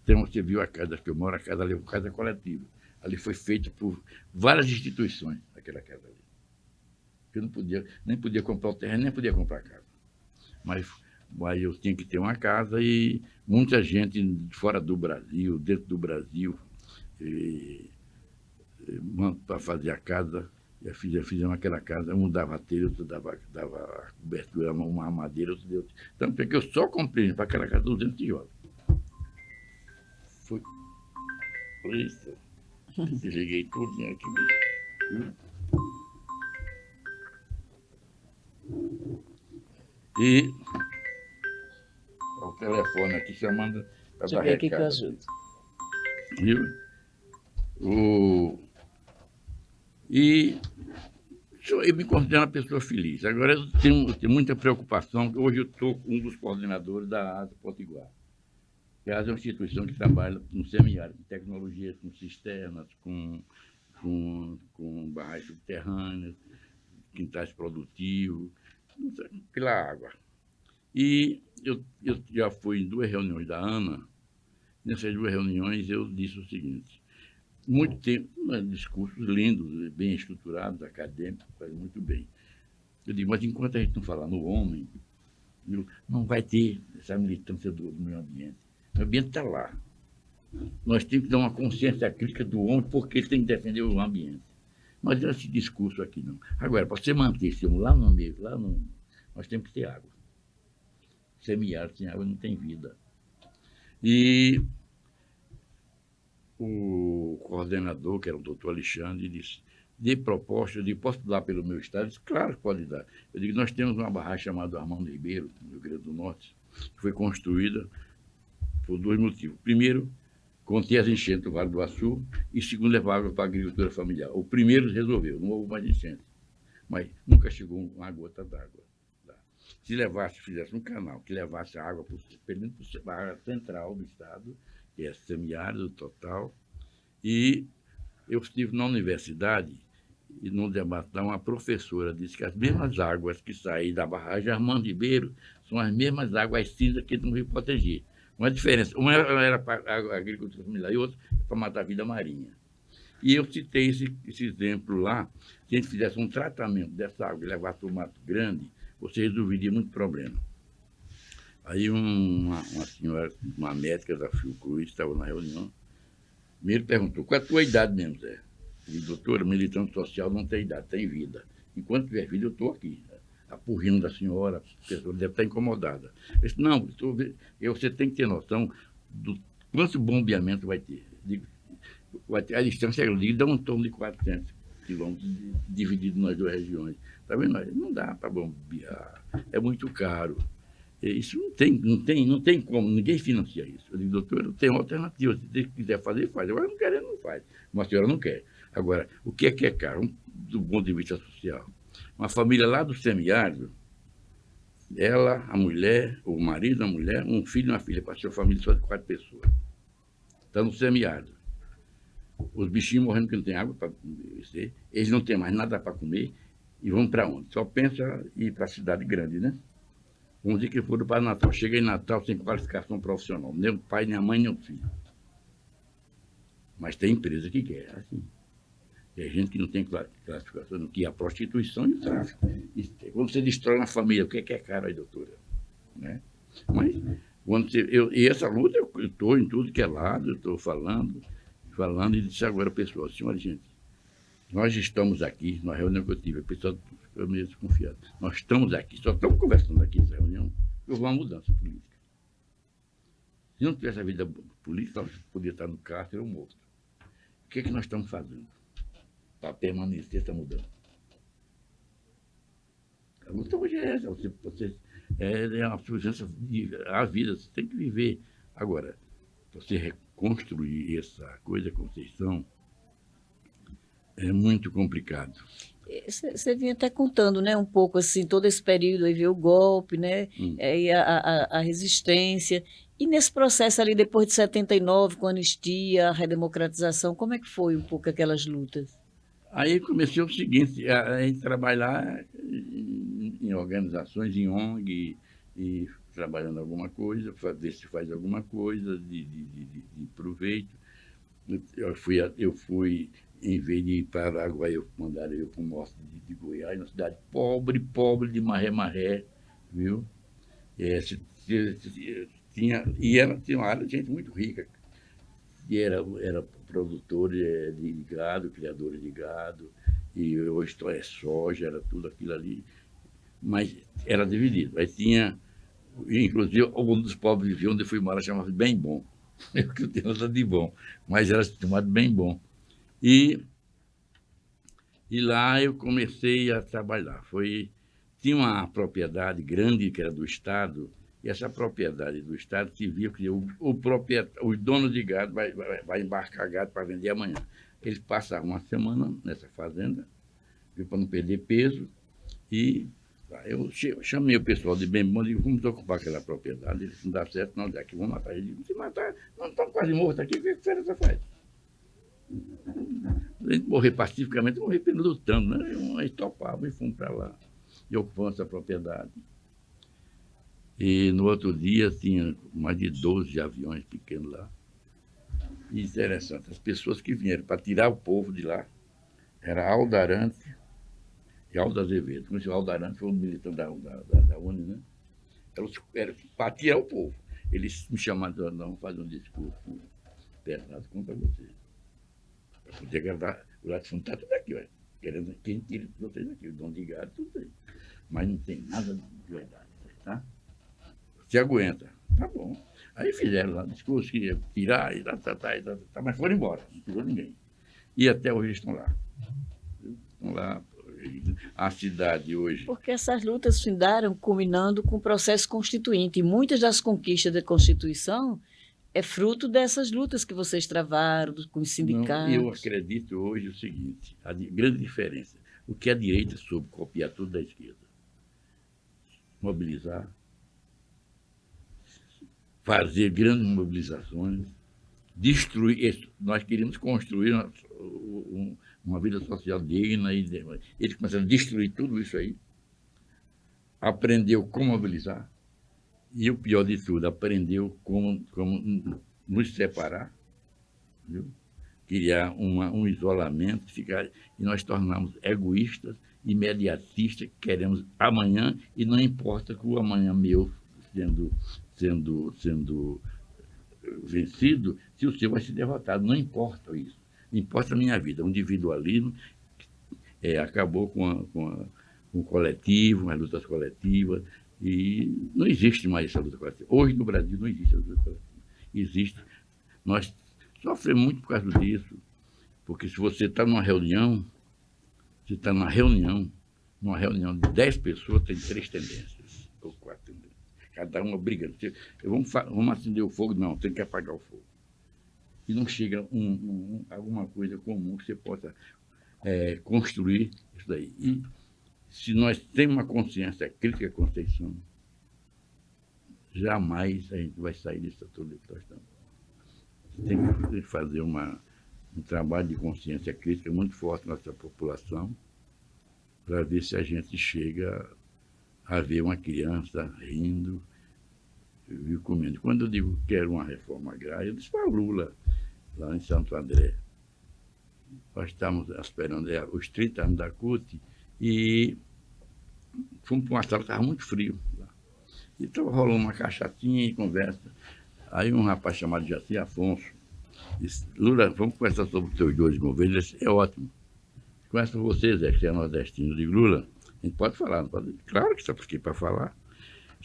você viu a casa que eu moro, a casa ali é uma casa coletiva. Ali foi feita por várias instituições, aquela casa ali. Eu não podia, nem podia comprar o terreno, nem podia comprar a casa. Mas eu tinha que ter uma casa e muita gente fora do Brasil, dentro do Brasil, para fazer a casa. Fizemos aquela casa, um dava telha, outro dava cobertura, uma madeira, outro deu. Tanto é que eu só comprei para aquela casa 200 tijolos. Foi isso. Desliguei tudo aqui. E o telefone aqui chamando para dar recado. Aqui que eu ajudo. Viu? E eu me considero uma pessoa feliz. Agora, eu tenho muita preocupação, que hoje eu estou com um dos coordenadores da ASA Potiguar. A ASA é uma instituição que trabalha no semiárido, com tecnologia, com cisternas, com barragens subterrâneas, quintais produtivos, pela água. E eu já fui em 2 reuniões da ANA. Nessas 2 reuniões eu disse o seguinte: muito tempo, discursos lindos, bem estruturados, acadêmicos, faz muito bem. Eu digo, mas enquanto a gente não falar no homem, não vai ter essa militância do meio ambiente. O meio ambiente está lá. Nós temos que dar uma consciência crítica do homem, porque ele tem que defender o ambiente. Mas não é esse discurso aqui, não. Agora, para você manter esse homem lá no meio, nós temos que ter água. Semiárido sem água não tem vida. E o coordenador, que era o doutor Alexandre, disse, de proposta, posso dar pelo meu estado? Eu disse, claro que pode dar. Eu digo, nós temos uma barragem chamada Armando Ribeiro, no Rio Grande do Norte, que foi construída por 2 motivos. Primeiro, conter as enchentes do Vale do Açu, e segundo, levar água para a agricultura familiar. O primeiro resolveu, não houve mais enchentes, mas nunca chegou uma gota d'água. Se fizesse um canal que levasse a água para a área central do estado, que é semiárido total, e eu estive na universidade e num debate lá, uma professora disse que as mesmas águas que saem da barragem Armando Ribeiro são as mesmas águas cinzas que no Rio Proteger. Uma diferença, uma era para a agricultura familiar e outra para matar a vida marinha. E eu citei esse exemplo lá, se a gente fizesse um tratamento dessa água e levasse para o Mato Grande, você resolveria muito problema. Aí uma senhora, uma médica da Fiocruz, estava na reunião, me perguntou, qual é a tua idade mesmo, Zé? Eu disse, doutora, militante social não tem idade, tem vida. Enquanto tiver vida, eu estou aqui. Apurrindo da senhora, a pessoa deve estar incomodada. Eu disse, não, você tem que ter noção do quanto bombeamento vai ter. A distância, eu digo, dá um torno de 400 quilômetros dividido nas 2 regiões. Tá vendo? Não dá para bombear, é muito caro. Isso não tem como, ninguém financia isso. Eu digo, doutor, eu tenho alternativa, se quiser fazer, faz. Agora, não quer, não faz. Uma senhora não quer. Agora, o que é caro? Do ponto de vista social. Uma família lá do semiárido, ela, a mulher, o marido, a mulher, um filho e uma filha, para a sua família só de 4 pessoas. Está no semiárido. Os bichinhos morrendo porque não tem água para beber, eles não têm mais nada para comer, e vão para onde? Só pensa em ir para a cidade grande, né? Vamos dizer que foram para Natal. Chega em Natal sem qualificação profissional. Nem o pai, nem a mãe, nem o filho. Mas tem empresa que quer, assim. Tem gente que não tem classificação, que é a prostituição e o tráfico. Quando você destrói uma família, o que é caro aí, doutora? Né? Mas, e essa luta, eu estou em tudo que é lado, eu estou falando, e disse agora, pessoal, senhora, gente, nós estamos aqui, na reunião que eu tive, a pessoa ficou meio desconfiada. Nós estamos aqui, só estamos conversando aqui nessa reunião, houve uma mudança política. Se não tivesse a vida política, nós poderíamos estar no cárcere ou morto. O que é que nós estamos fazendo para permanecer essa mudança? A luta hoje é essa. É uma presença a vida, você tem que viver. Agora, você reconstruir essa coisa, Conceição, é muito complicado. Você vinha até contando, né, um pouco assim, todo esse período aí veio o golpe, né, e a resistência. E nesse processo ali, depois de 79, com a anistia, a redemocratização, como é que foi um pouco aquelas lutas? Aí comecei o seguinte, a gente trabalhar em organizações, em ONG, e trabalhando alguma coisa, ver se faz alguma coisa de proveito. Eu fui, em vez de ir para Araguaia, mandaram eu para o norte de Goiás, uma cidade pobre, pobre de maré-maré, viu? Tinha uma área de gente muito rica, que era produtor de gado, criadores de gado, e hoje é soja, era tudo aquilo ali, mas era dividido. Aí tinha, inclusive, um dos pobres vivia onde eu fui morar, chamava Bem Bom. Eu que tenho nada de bom, mas era chamado Bem Bom. E lá eu comecei a trabalhar. Tinha uma propriedade grande que era do Estado, e essa propriedade do Estado se via que os donos de gado vai embarcar gado para vender amanhã. Eles passavam uma semana nessa fazenda, para não perder peso, e eu chamei o pessoal de Bem Bom e digo, vamos ocupar aquela propriedade. Eles não dá certo, não, daqui vamos matar. Eles dizem, se matar, não estamos quase mortos aqui, o que a diferença faz? A gente morrer pacificamente, morrer lutando, né? Eles topavam e fomos para lá. E ocupamos essa propriedade. E no outro dia tinha mais de 12 aviões pequenos lá. E interessante, as pessoas que vieram para tirar o povo de lá era Aldo Arantes e Aldo Azevedo. Como o Aldo Arantes foi um militante da UNE, né? Era para tirar o povo. Eles me chamaram, não, fazer um discurso pesado contra vocês. Para poder agradar, o latifúndio está tudo aqui, olha. Querendo quem tira vocês aqui, o dono de gado, tudo aí. Mas não tem nada de verdade, tá? Você aguenta. Tá bom. Aí fizeram lá discurso que ia tirar, mas foram embora, não tirou ninguém. E até hoje eles estão lá. Estão lá. A cidade hoje. Porque essas lutas findaram culminando com o processo constituinte. E muitas das conquistas da Constituição é fruto dessas lutas que vocês travaram com os sindicatos. Não, eu acredito hoje o seguinte, a grande diferença. O que a direita soube copiar tudo da esquerda. Mobilizar, fazer grandes mobilizações, destruir. Nós queríamos construir uma vida social digna. Eles começaram a destruir tudo isso aí. Aprendeu como mobilizar. E o pior de tudo, aprendeu como nos separar, viu? Criar um isolamento, e nós tornamos egoístas, imediatistas, que queremos amanhã, e não importa que o amanhã meu sendo vencido, se o seu vai ser derrotado. Não importa isso. Importa a minha vida. O individualismo acabou com o coletivo, as lutas coletivas, e não existe mais essa luta coletiva. Hoje no Brasil não existe a luta coletiva. Nós sofremos muito por causa disso, porque se você está numa reunião, numa reunião de 10 pessoas, tem 3 tendências, ou 4 tendências. Cada uma brigando. Vamos acender o fogo? Não, tem que apagar o fogo. E não chega alguma coisa comum que você possa construir isso daí. E se nós temos uma consciência crítica, Conceição, jamais a gente vai sair disso tudo que nós estamos. Tem que fazer um trabalho de consciência crítica muito forte na nossa população, para ver se a gente chega a ver uma criança rindo, viu, comendo. Quando eu digo que quero uma reforma agrária, eu disse para Lula, lá em Santo André. Nós estamos esperando os 30 anos da CUT, e fomos para uma sala, estava muito frio lá. E estava rolando uma cachaçinha e conversa. Aí um rapaz chamado Jaci Afonso disse, Lula, vamos conversar sobre os seus 2 governos. Ele disse, é ótimo. Conversa com você, Zé, que é nordestino. Eu digo, Lula, a gente pode falar, não pode? Claro que está aqui para falar.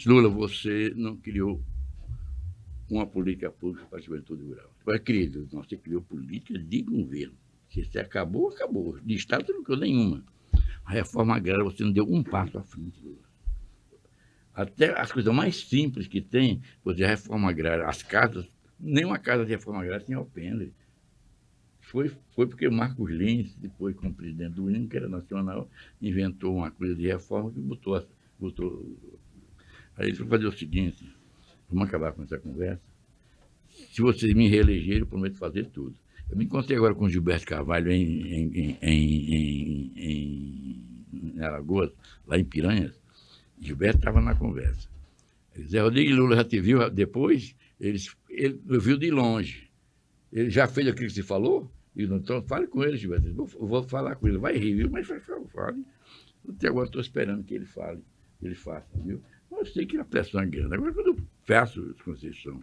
Lula, você não criou uma política pública para a juventude rural. Foi querido, você criou política de governo. Se você acabou, acabou. De Estado você não criou nenhuma. A reforma agrária você não deu um passo à frente, Lula. Até as coisas mais simples que tem, você a reforma agrária, as casas, nenhuma casa de reforma agrária tinha alpendre. Foi porque Marcos Lins, depois como presidente do INE, que era nacional, inventou uma coisa de reforma que botou. Aí ele foi fazer o seguinte: vamos acabar com essa conversa. Se vocês me reelegerem, eu prometo fazer tudo. Eu me encontrei agora com o Gilberto Carvalho em Alagoas, lá em Piranhas. Gilberto estava na conversa. Zé Rodrigues Lula já te viu depois? Ele viu de longe. Ele já fez aquilo que você falou? Então, fale com ele, Gilberto. Eu vou falar com ele. Vai rir, viu? Mas fale. Até agora estou esperando que ele fale, que ele faça, viu? Eu sei que a pressão é grande. Agora, quando eu peço, Conceição,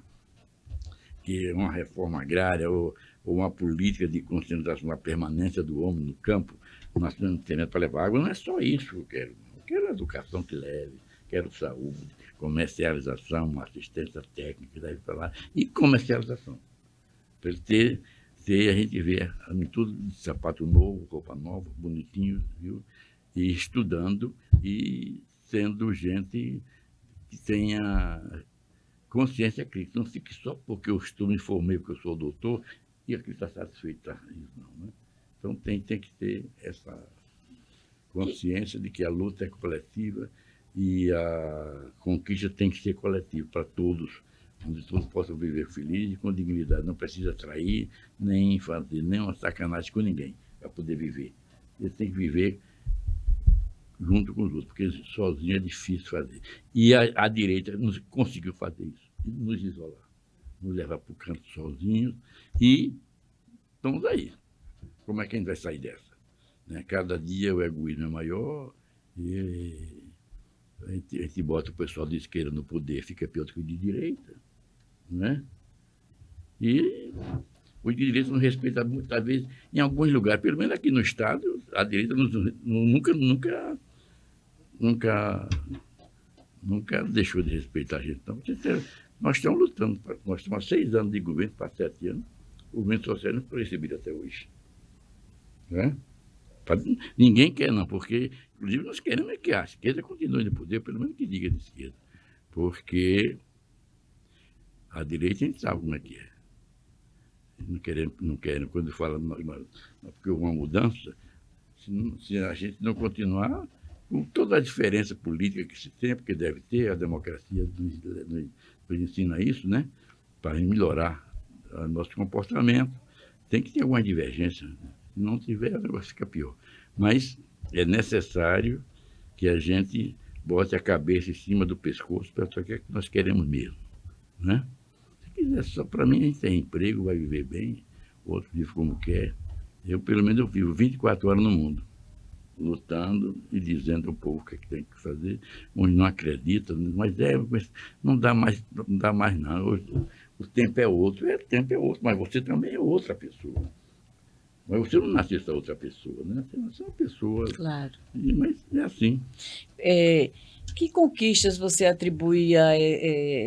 que uma reforma agrária ou uma política de concentração da permanência do homem no campo, nós temos internet para levar água, não é só isso que eu quero. Eu quero educação que leve, quero saúde, comercialização, assistência técnica, daí para lá, e comercialização. Para ele ter, a gente vê tudo de sapato novo, roupa nova, bonitinho, viu? E estudando e sendo gente que tenha consciência crítica. Não fique só porque eu me formei, porque eu sou doutor, e aquilo está satisfeito. Isso não, né? Então tem que ter essa consciência de que a luta é coletiva e a conquista tem que ser coletiva para todos, onde todos possam viver felizes e com dignidade. Não precisa trair, nem fazer nenhuma sacanagem com ninguém para poder viver. Ele tem que viver junto com os outros, porque sozinho é difícil fazer. E a direita conseguiu fazer isso, nos isolar, nos levar para o canto sozinhos, e estamos aí. Como é que a gente vai sair dessa? Né? Cada dia o egoísmo é maior, e a gente bota o pessoal de esquerda no poder, fica pior do que o de direita. Né? E o de direita não respeita muitas vezes, em alguns lugares, pelo menos aqui no Estado, a direita nunca deixou de respeitar a gente. Então, nós estamos lutando, nós estamos há 6 anos de governo, para 7 anos, o governo social não foi recebido até hoje. Né? Ninguém quer, não, porque, inclusive, nós queremos que a esquerda continue no poder, pelo menos que diga de esquerda, porque a direita a gente sabe como é que é. Não querem, quando fala porque houve uma mudança, se a gente não continuar, com toda a diferença política que se tem, porque deve ter, a democracia nos ensina isso, né? Para melhorar o nosso comportamento, tem que ter alguma divergência. Se não tiver, o negócio fica pior. Mas é necessário que a gente bote a cabeça em cima do pescoço para saber o que é que nós queremos mesmo. Né? Se quiser só para mim, a gente tem emprego, vai viver bem, outro vive como quer. Eu, pelo menos, eu vivo 24 horas no mundo, lutando e dizendo ao povo o que é que tem que fazer. Uns não acreditam, mas não dá mais não. O tempo é outro, mas você também é outra pessoa. Mas você não nasceu essa outra pessoa, né? Você nasceu uma pessoa. Claro. Mas é assim. Que conquistas você atribui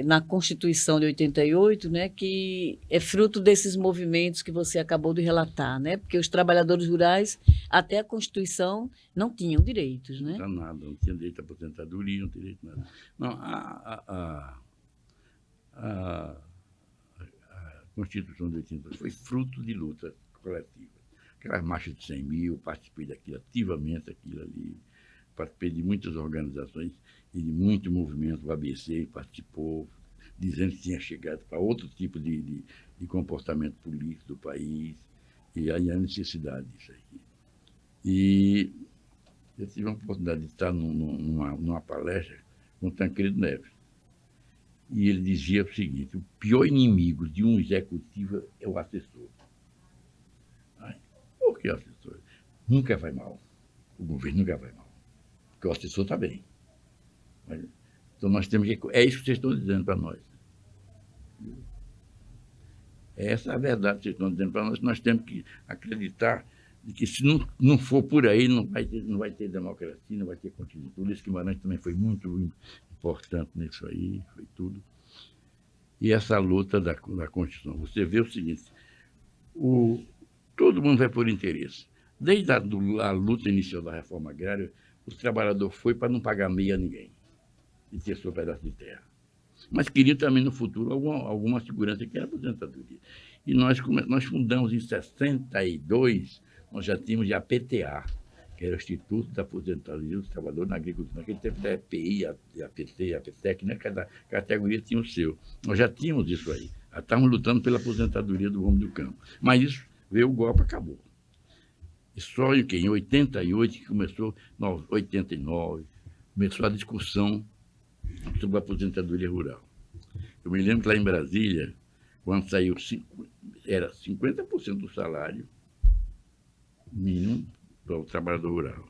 na Constituição de 88, né, que é fruto desses movimentos que você acabou de relatar, né? Porque os trabalhadores rurais, até a Constituição, não tinham direitos, né? Não tinha direito à aposentadoria, não tinha direito a nada. Não, a Constituição de 88 foi fruto de luta coletiva. Aquelas marchas de 100 mil, participei daquilo ativamente, aquilo ali, participei de muitas organizações e de muitos movimentos. O ABC participou, dizendo que tinha chegado para outro tipo de comportamento político do país, e aí a necessidade disso aqui. E eu tive a oportunidade de estar numa palestra com o Tancredo Neves, e ele dizia o seguinte: o pior inimigo de um executivo é o assessor. Por que o assessor? Nunca vai mal. O governo nunca vai mal. Porque o assessor está bem. Então nós temos que... É isso que vocês estão dizendo para nós. Essa é a verdade que vocês estão dizendo para nós. Nós temos que acreditar de que se não for por aí, não vai ter democracia, não vai ter continuidade. O Ulisses Guimarães também foi muito importante nisso aí, foi tudo. E essa luta da Constituição. Você vê o seguinte, todo mundo vai por interesse. Desde a luta inicial da reforma agrária, os trabalhadores foi para não pagar meia a ninguém e ter seu pedaço de terra. Mas queriam também no futuro alguma segurança, que era a aposentadoria. E nós fundamos em 62, nós já tínhamos a PTA, que era o Instituto da Aposentadoria dos Trabalhadores na Agricultura. Naquele tempo da EPI, a PT, a PTEC, né? Cada categoria tinha o seu. Nós já tínhamos isso aí. Já estávamos lutando pela aposentadoria do homem do campo. Mas isso veio o golpe, acabou. E só em 88 que começou, 89, começou a discussão sobre a aposentadoria rural. Eu me lembro que lá em Brasília, quando saiu, era 50% do salário mínimo para o trabalhador rural.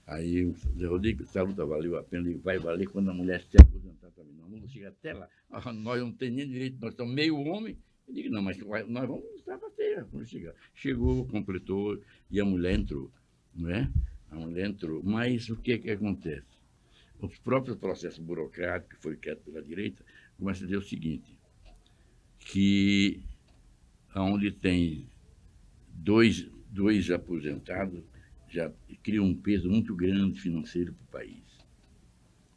Aí o Zé Rodrigo, essa luta valeu a pena, ele vai valer quando a mulher se aposentar também. Nós vamos chegar até lá. Nós não temos nem direito, nós somos meio homem. Eu digo, não, mas nós vamos estar para terra, vamos chegar. Chegou, completou, e a mulher entrou, não é? A mulher entrou. Mas o que acontece? Os próprios processos burocráticos, que foi criado pela direita, começam a dizer o seguinte, que onde tem dois aposentados, já cria um peso muito grande financeiro para o país.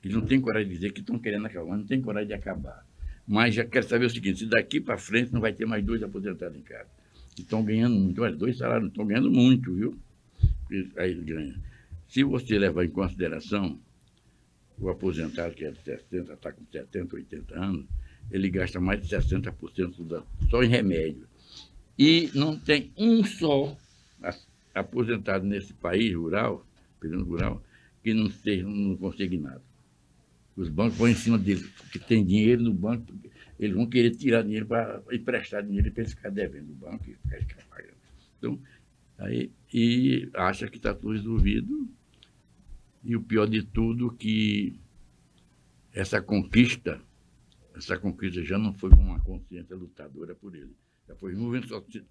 Eles não têm coragem de dizer que estão querendo acabar, não têm coragem de acabar. Mas já quero saber o seguinte, se daqui para frente não vai ter mais 2 aposentados em casa. Que estão ganhando muito, olha, 2 salários, estão ganhando muito, viu? Aí ganha. Se você levar em consideração o aposentado, que é de 60, está com 70, 80 anos, ele gasta mais de 60% só em remédio. E não tem um só aposentado nesse país rural, período rural, que não consegue nada. Os bancos vão em cima deles, porque tem dinheiro no banco, eles vão querer tirar dinheiro para emprestar dinheiro para eles ficarem devendo o banco e ficar pagando. Então, e acha que está tudo resolvido. E o pior de tudo que essa conquista já não foi com uma consciência lutadora por ele. Já foi o movimento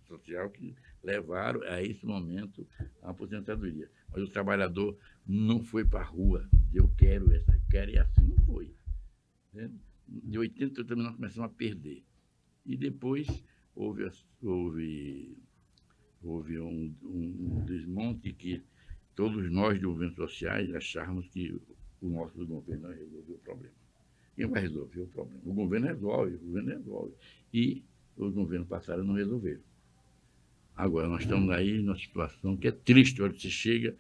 social que levaram a esse momento a aposentadoria. Mas o trabalhador não foi para a rua, eu quero essa, eu quero, e assim não foi. De 80 também nós começamos a perder. E depois houve um desmonte que todos nós de movimentos sociais achávamos que o nosso governo não resolveu o problema. Quem vai resolver o problema? O governo resolve. E os governos passaram não resolveram. Agora, nós estamos aí numa situação que é triste. Olha, você chega...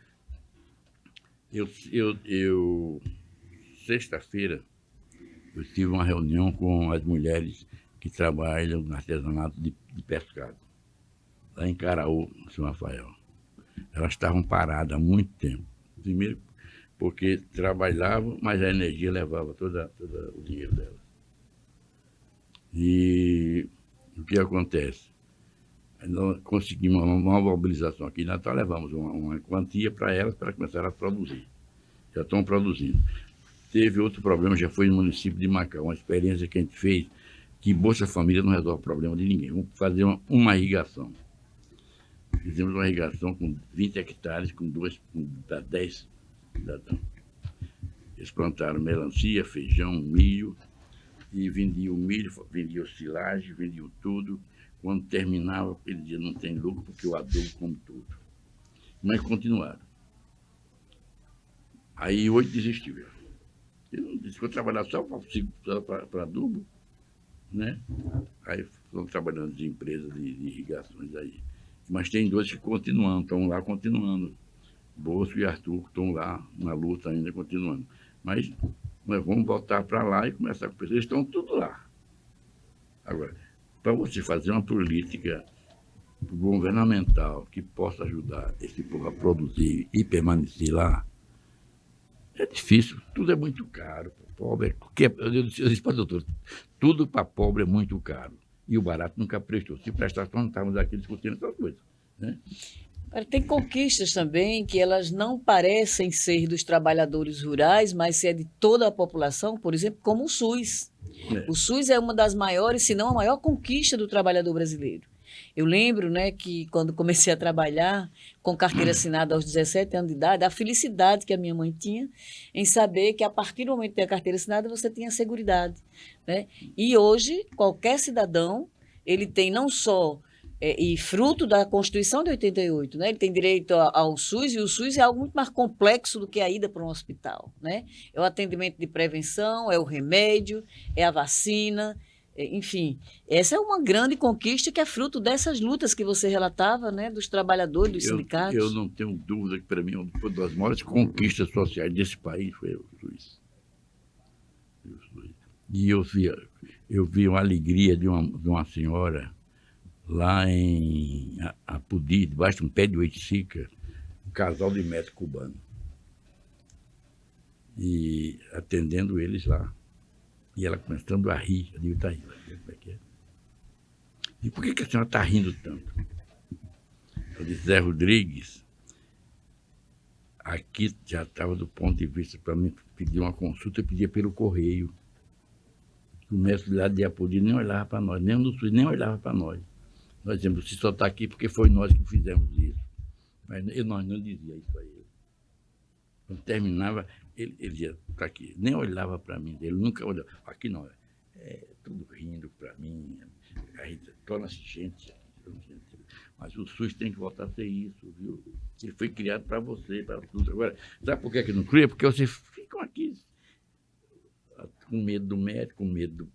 Sexta-feira, eu tive uma reunião com as mulheres que trabalham no artesanato de pescado, lá em Caraú, São Rafael. Elas estavam paradas há muito tempo. Primeiro, porque trabalhavam, mas a energia levava todo o dinheiro delas. E o que acontece? Nós conseguimos uma mobilização aqui em Natal, levamos uma quantia para elas para começar a produzir. Já estão produzindo. Teve outro problema, já foi no município de Macau, uma experiência que a gente fez, que Bolsa Família não resolve o problema de ninguém. Vamos fazer uma irrigação. Fizemos uma irrigação com 20 hectares, com 10 cidadãos. Eles plantaram melancia, feijão, milho, e vendiam milho, vendiam silagem, vendiam tudo. Quando terminava, ele dizia, não tem lucro, porque o adubo come tudo. Mas continuaram. Aí 8 desistiu. Ele disse que eu trabalhava só para adubo, né? Aí estão trabalhando de empresas de irrigações aí. Mas tem 2 que continuam, estão lá continuando. Bosco e Arthur estão lá na luta ainda, continuando. Mas nós vamos voltar para lá e começar com pessoas. Eles estão tudo lá. Agora, para você fazer uma política governamental que possa ajudar esse povo a produzir e permanecer lá, é difícil. Tudo é muito caro para o pobre. Eu disse para o doutor, tudo para pobre é muito caro. E o barato nunca prestou. Se prestasse, não estávamos aqui discutindo essas coisas, né? Tem conquistas também que elas não parecem ser dos trabalhadores rurais, mas é de toda a população, por exemplo, como o SUS. O SUS é uma das maiores, se não a maior conquista do trabalhador brasileiro. Eu lembro, né, que quando comecei a trabalhar com carteira assinada aos 17 anos de idade, a felicidade que a minha mãe tinha em saber que a partir do momento de ter a carteira assinada você tinha seguridade, né? E hoje qualquer cidadão ele tem não só e fruto da Constituição de 88, né? Ele tem direito ao SUS, e o SUS é algo muito mais complexo do que a ida para um hospital, né? É o atendimento de prevenção, é o remédio, é a vacina, enfim. Essa é uma grande conquista que é fruto dessas lutas que você relatava, né? Dos trabalhadores, dos Eu sindicatos. não tenho dúvida que, para mim, uma das maiores conquistas sociais desse país foi o SUS. E eu vi uma alegria de uma senhora lá em Apodi, debaixo de um pé de oiticica, um casal de médicos cubanos. E atendendo eles lá. E ela começando a rir. Eu digo, tá rindo, como é que é? E por que a senhora está rindo tanto? Eu disse, Zé Rodrigues, aqui já estava do ponto de vista, para mim, pedir uma consulta, eu pedia pelo correio. O mestre lá de Apodi nem olhava para nós, nem no SUS, nem olhava para nós. Nós dizemos, você só está aqui porque foi nós que fizemos isso. Mas nós não dizia isso a ele. Quando terminava, ele dizia, está aqui. Nem olhava para mim, ele nunca olhava. Aqui não, tudo rindo para mim, a gente torna-se gente. Mas o SUS tem que voltar a ser isso, viu? Ele foi criado para você, para tudo. Agora, sabe por que não cria? Porque vocês ficam aqui com medo do médico, com medo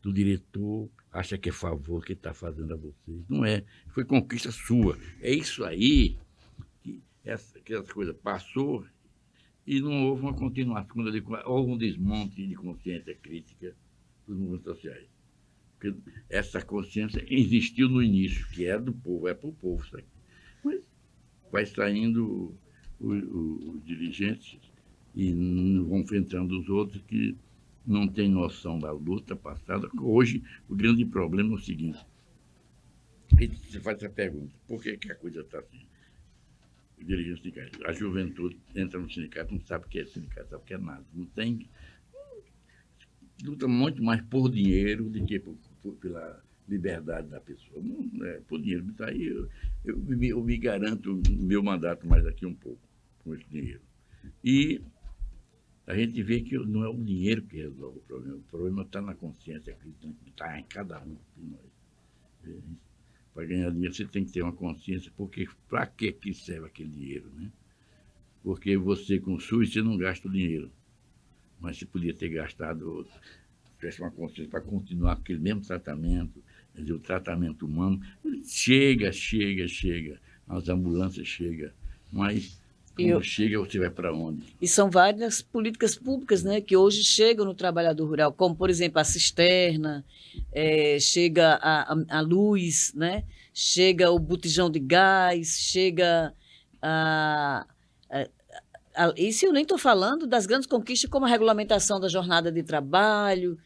do diretor, acha que é favor que está fazendo a vocês. Não é, foi conquista sua. É isso aí que essa coisa passou e não houve uma continuação, houve um desmonte de consciência crítica dos movimentos sociais. Porque essa consciência existiu no início, que é do povo, é para o povo isso aqui. Mas vai saindo os dirigentes e vão enfrentando os outros que não têm noção da luta passada. Hoje, o grande problema é o seguinte, você faz essa pergunta, por que a coisa está assim? O dirigente sindicato, a juventude entra no sindicato, não sabe o que é sindicato, sabe o que é nada, não tem, luta muito mais por dinheiro do que pela liberdade da pessoa. Não é por dinheiro. Aí eu me garanto o meu mandato mais aqui um pouco com esse dinheiro. E a gente vê que não é o dinheiro que resolve o problema está na consciência crítica, está em cada um de nós. Para ganhar dinheiro você tem que ter uma consciência, porque para que serve aquele dinheiro, né? Porque você com o SUS você não gasta o dinheiro, mas você podia ter gastado, tivesse uma consciência para continuar aquele mesmo tratamento, quer dizer, o tratamento humano. Chega, as ambulâncias chegam, mas quando chega, você vai para onde? E são várias políticas públicas, né, que hoje chegam no trabalhador rural, como, por exemplo, a cisterna, chega a luz, né, chega o botijão de gás, chega a, isso eu nem estou falando das grandes conquistas como a regulamentação da jornada de trabalho,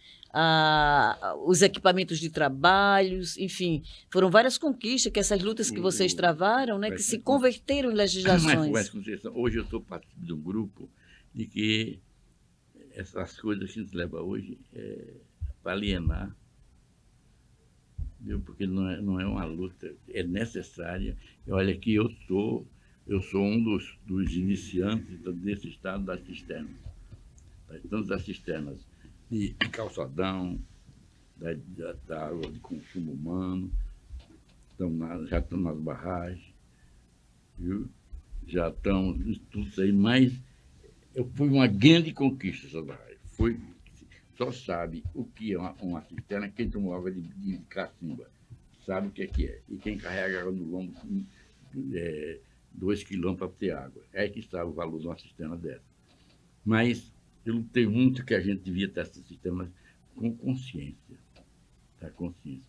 os equipamentos de trabalhos, enfim, foram várias conquistas que essas lutas que vocês travaram, né, que se converteram em legislações. Hoje eu estou participando de um grupo de que essas coisas que a gente leva hoje é para alienar, viu? Porque não é uma luta, é necessária. Olha que eu sou um dos iniciantes desse estado das cisternas, tanto das cisternas de calçadão, da água de consumo humano, já estão nas barragens, viu? Já estão, tudo isso aí, mas foi uma grande conquista essa barragem. Só sabe o que é uma cisterna quem tomou água de cacimba, sabe o que é. E quem carrega água no lombo 2 quilômetros para ter água. É que sabe o valor de uma cisterna dessa. Mas eu lutei muito que a gente devia ter esse sistema com consciência. Tá? Consciência.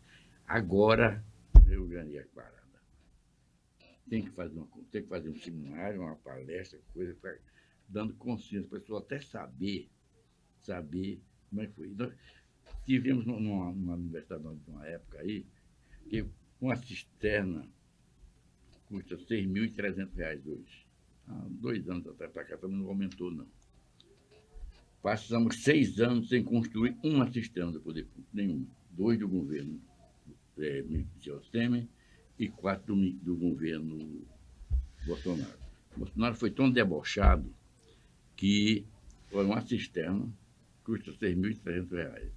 Agora eu ganhei a parada. Tem que fazer um seminário, uma palestra, coisa, dando consciência para a pessoa até saber como é que foi. Nós tivemos numa universidade, numa época aí, que uma cisterna custa R$6.300 hoje. Há 2 anos atrás para cá também não aumentou, não. Passamos 6 anos sem construir uma cisterna do poder público, nenhuma. 2 do governo, Michel Temer e 4 do governo Bolsonaro. Bolsonaro foi tão debochado que uma cisterna custa R$ 6.300.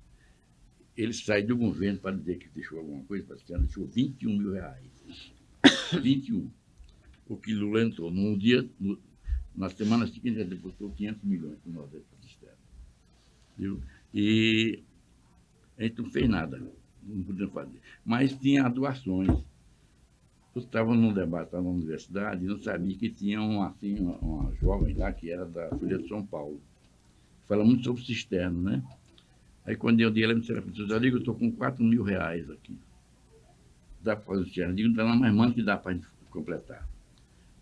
Ele sai do governo para dizer que deixou alguma coisa para a cisterna, deixou R$ 21.000. 21. O que Lula entrou. Num dia, na semana seguinte, já depositou 500 milhões para nós dessa cisterna. Viu? E a gente não fez nada, não podíamos fazer. Mas tinha doações. Eu estava num debate lá na universidade e não sabia que tinha uma jovem lá que era da Folha de São Paulo. Fala muito sobre cisterna, né? Aí quando eu dei, ela me disse, eu estou com R$ 4.000 aqui. Dá para fazer cisterna? Eu digo, não dá mais, mano, que dá para a gente completar.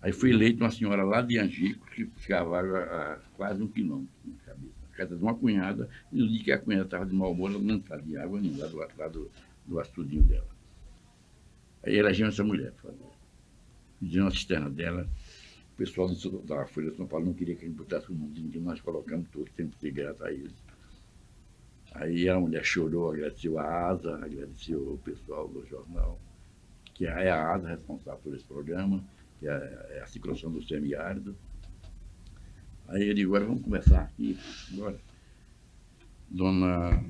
Aí foi eleita uma senhora lá de Angico, que ficava a quase 1 quilômetro na cabeça. Na casa de uma cunhada, e no dia que a cunhada estava de mau humor, ela não sabia água nenhuma, lá do açudinho dela. Aí elegeu essa mulher para fazer. Pedindo a cisterna dela. O pessoal da Folha de São Paulo não queria que a gente botasse o nome de ninguém, nós colocamos tudo, sempre ter graça a eles. Aí a mulher chorou, agradeceu a ASA, agradeceu o pessoal do jornal, que é a ASA responsável por esse programa, que é a cicloação do semiárido. Aí eu digo, agora vamos começar aqui. Agora, dona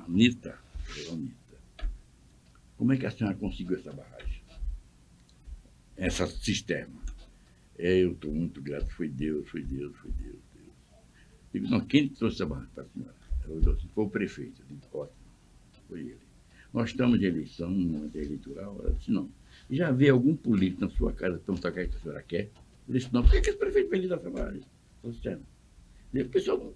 Anitta, como é que a senhora conseguiu essa barragem? Essa cisterna? Eu estou muito grato, foi Deus. Digo, não, quem trouxe essa barragem para a senhora? Ela disse, foi o prefeito. Eu digo, ótimo, foi ele. Nós estamos de eleição, no momento eleitoral. Ela disse, não. Já vê algum político na sua casa perguntar o que a senhora quer? Eu disse, não, por que esse prefeito fez essa barragem? O pessoal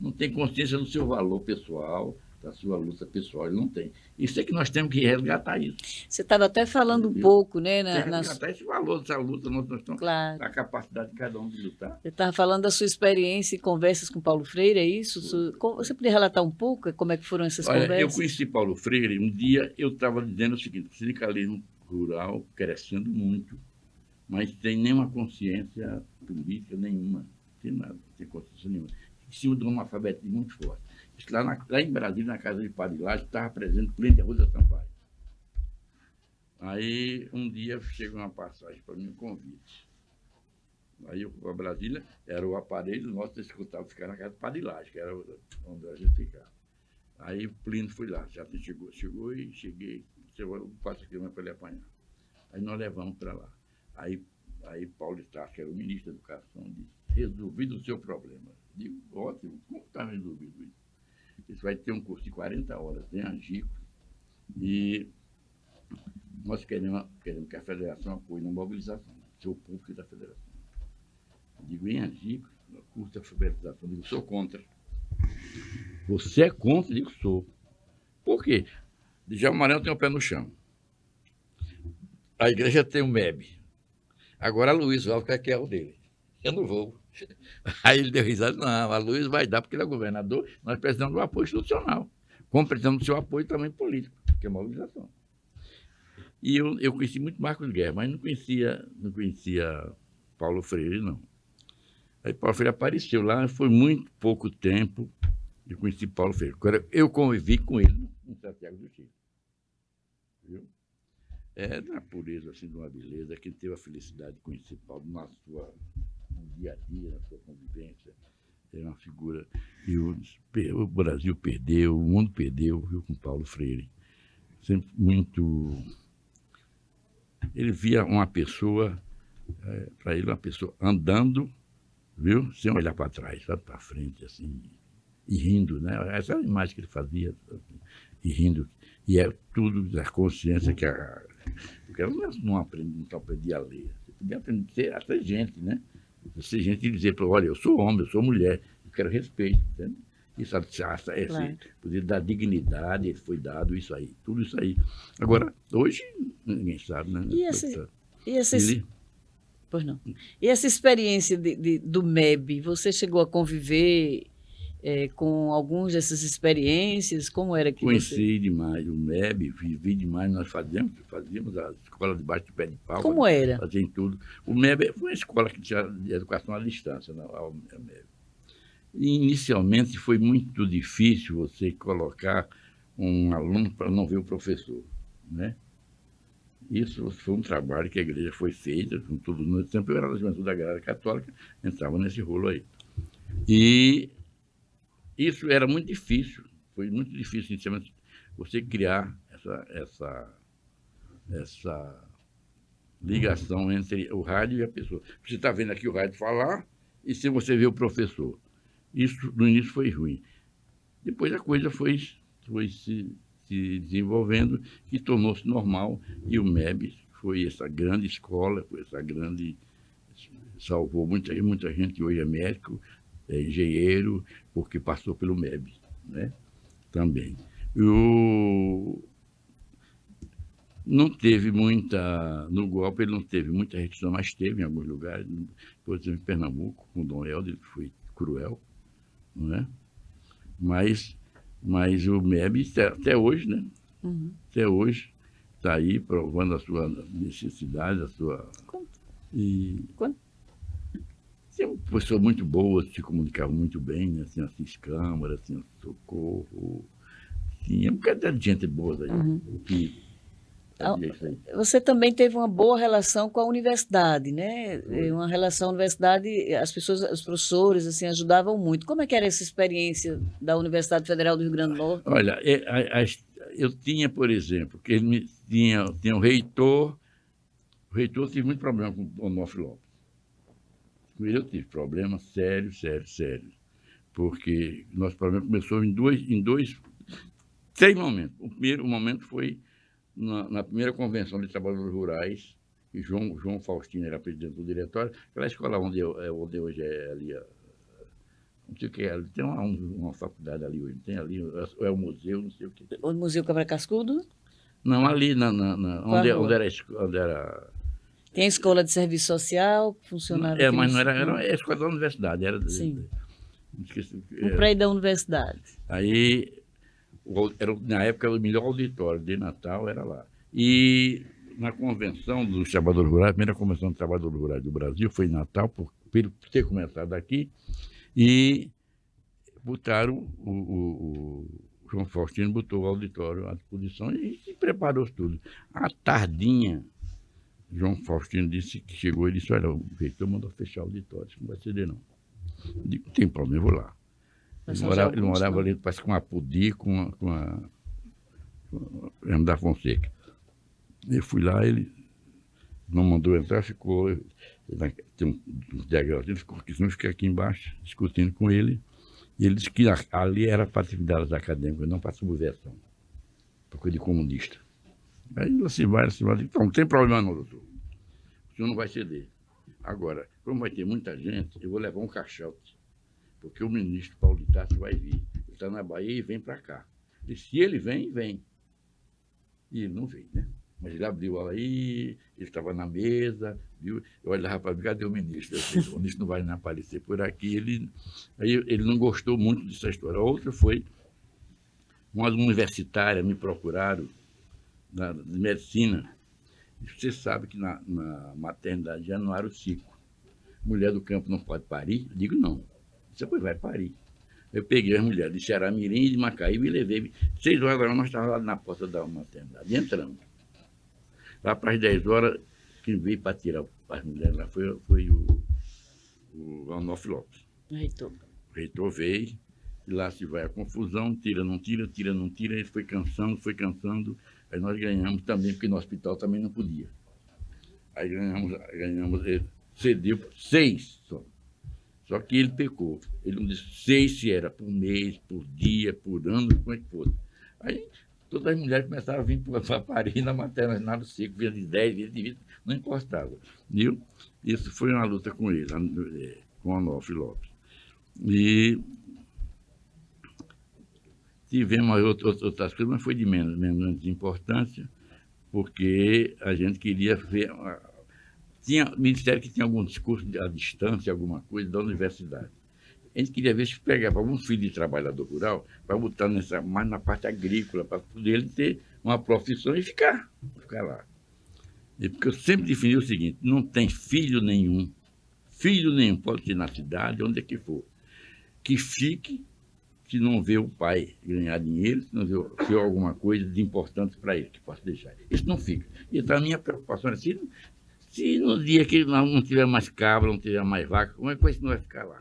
não tem consciência do seu valor pessoal, da sua luta pessoal, ele não tem. Isso é que nós temos que resgatar isso. Você estava até falando um pouco, né? Resgatar esse valor dessa luta, nós estamos claro. a capacidade de cada um de lutar. Você estava falando da sua experiência em conversas com Paulo Freire, é isso? Você poderia relatar um pouco como é que foram essas conversas? Eu conheci Paulo Freire, um dia eu estava dizendo o seguinte, o sindicalismo rural crescendo muito, mas sem nenhuma consciência política nenhuma, sem nada, sem consciência nenhuma. Em cima de um alfabetismo muito forte. Lá em Brasília, na casa de Padre Lage, estava presente o presidente Rosa Sampaio. Aí, um dia, chega uma passagem para mim, um convite. Aí, eu fui para Brasília, era o aparelho nosso de escutar, ficar na casa de Padre Lage, que era onde a gente ficava. Aí, o Plínio foi lá, já chegou e cheguei, eu passo aqui para ele apanhar. Aí, nós levamos para lá. Aí Paulo Star, que era o ministro da Educação, disse, resolvido o seu problema. Digo, ótimo, como está resolvido isso? Isso vai ter um curso de 40 horas em Angico e nós queremos que a federação apoie na mobilização, seu público da federação. Eu digo, em Angico, no curso de alfabetização, eu digo, sou contra. Você é contra? Eu digo, sou. Por quê? Djalma Amarelo tem o pé no chão. A igreja tem o MEB. Agora a Luiz Alves quer o dele. Eu não vou. Aí ele deu risada, não, a Luiz vai dar porque ele é governador, nós precisamos do apoio institucional, como precisamos do seu apoio também político, que é mobilização. E eu conheci muito Marcos Guerra, mas não conhecia Paulo Freire, não. Aí Paulo Freire apareceu lá, foi muito pouco tempo, eu conheci Paulo Freire. Agora, eu convivi com ele em Santiago do Chile. Viu? É da pureza, assim, de uma beleza, quem teve a felicidade de conhecer Paulo no dia a dia, na sua convivência, é uma figura. E o Brasil perdeu, o mundo perdeu, viu, com Paulo Freire. Sempre muito. Ele via uma pessoa, para ele, uma pessoa andando, viu, sem olhar para trás, sabe, para frente, assim, e rindo, né? Essa era a imagem que ele fazia, assim, e rindo. E é tudo da consciência que porque ela não aprendia a ler. Você podia aprender a ser gente, né? Ser gente e dizer, olha, eu sou homem, eu sou mulher, eu quero respeito, entende? Isso, claro. Poder dar dignidade, ele foi dado isso aí, tudo isso aí. Agora, hoje, ninguém sabe, né? Pois não. E essa experiência do MEB, você chegou a conviver com algumas dessas experiências? Como era que Conheci demais o MEB, vivi demais, nós fazíamos a escola debaixo de pé de pau. Como era? Fazia tudo. O MEB foi uma escola que tinha de educação à distância, o MEB. E, inicialmente foi muito difícil você colocar um aluno para não ver o professor, né? Isso foi um trabalho que a igreja foi feita, com tudo no tempo. Eu era da juventude da Igreja Católica, entrava nesse rolo aí. E isso era muito difícil, foi muito difícil, sinceramente, você criar essa ligação entre o rádio e a pessoa. Você está vendo aqui o rádio falar e se você vê o professor. Isso, no início, foi ruim. Depois a coisa foi se desenvolvendo e tornou-se normal. E o MEB foi essa grande escola, foi essa grande... salvou muita gente, hoje é médico, é engenheiro, porque passou pelo MEB, né? Também. Não teve muita... No golpe ele não teve muita restrição, mas teve em alguns lugares. Por exemplo, em Pernambuco, com o Dom Helder, que foi cruel, não é? Mas o MEB, até hoje, né? Uhum. Até hoje, está aí provando a sua necessidade, a sua... E é uma pessoa muito boa, se comunicava muito bem, né? Assim, Assis Câmara, assim, Socorro, tinha um bocado de gente boa aí, que fazia isso aí. Você também teve uma boa relação com a universidade, né? Foi. Uma relação universidade, as pessoas, os professores, assim, ajudavam muito. Como é que era essa experiência da Universidade Federal do Rio Grande do Norte? Olha, eu tinha, por exemplo, que ele tinha o reitor teve muito problema com o Onofre Lopes. Com ele eu tive problema sério, porque nosso problema começou em três momentos. O primeiro momento foi na primeira convenção de trabalhadores rurais, que João Faustino era presidente do diretório, aquela escola onde hoje é ali, não sei o que é, tem uma faculdade ali hoje, tem ali, é o museu, não sei o que. O Museu Cabra Cascudo? Não, ali onde era... Tem a Escola de Serviço Social, que funcionava aqui mas não no... era a escola da universidade, era... Sim. Esqueci, No prédio da universidade. aí, na época, o melhor auditório de Natal era lá. E na convenção dos trabalhadores rurais, a primeira convenção dos trabalhadores rurais do Brasil foi em Natal, por ter começado aqui, e botaram o João Faustino botou o auditório à disposição e se preparou tudo. À tardinha, João Faustino disse que chegou e disse: olha, o reitor mandou fechar o auditório, isso não vai ceder, não. Eu digo, não tem problema, eu vou lá. Ele morava ali, parece com a Pudi, com a Hermes da Fonseca. Eu fui lá, ele não mandou entrar, ficou. Tem uns degraus, ele ficou aqui embaixo, discutindo com ele. E ele disse que ali era para atividades acadêmicas, não para subversão, para coisa de comunista. Aí você vai, então não tem problema não, doutor. O senhor não vai ceder. Agora, como vai ter muita gente, eu vou levar um caixote, porque o ministro Paulo de Tarso vai vir. Ele está na Bahia e vem para cá. E se ele vem, vem. E ele não veio, né? Mas ele abriu aí, ele estava na mesa, viu? Eu olhava para mim, cadê o ministro? Eu disse, o ministro não vai nem aparecer por aqui. Aí ele não gostou muito dessa história. A outra foi, umas universitárias me procuraram, de medicina. Você sabe que na maternidade já não era o ciclo. Mulher do campo não pode parir? Eu digo, não. Você vai parir. Eu peguei as mulheres de Xará-Mirim e de Macaíba e levei. 6 horas da manhã nós estávamos lá na porta da maternidade. E entramos. Lá para as 10 horas, quem veio para tirar as mulheres lá foi o Onofre Lopes. Reitor. O reitor veio, e lá se vai a confusão, tira, não tira, ele foi cansando. Aí nós ganhamos também, porque no hospital também não podia. Aí ganhamos, ele cedeu 6 só. Só que ele pecou. Ele não disse 6 se era por mês, por dia, por ano, como é que fosse. Aí todas as mulheres começaram a vir para Paris na maternidade ciclo, vinha de 10, vinha de 20, não importava. Viu? Isso foi uma luta com ele, com o Onofre Lopes. E tivemos outras coisas, mas foi de menos importância, porque a gente queria ver... Tinha ministério que tinha algum discurso à distância, alguma coisa, da universidade. A gente queria ver se pegava algum filho de trabalhador rural para botar mais na parte agrícola, para poder ele ter uma profissão e ficar lá. E porque eu sempre defini o seguinte: não tem filho nenhum, pode ser na cidade, onde é que for, que fique se não vê o pai ganhar dinheiro, se não vê alguma coisa de importante para ele, que possa deixar. Isso não fica. Então, a minha preocupação é se no dia que não tiver mais cabra, não tiver mais vaca, como é que isso não vai ficar lá?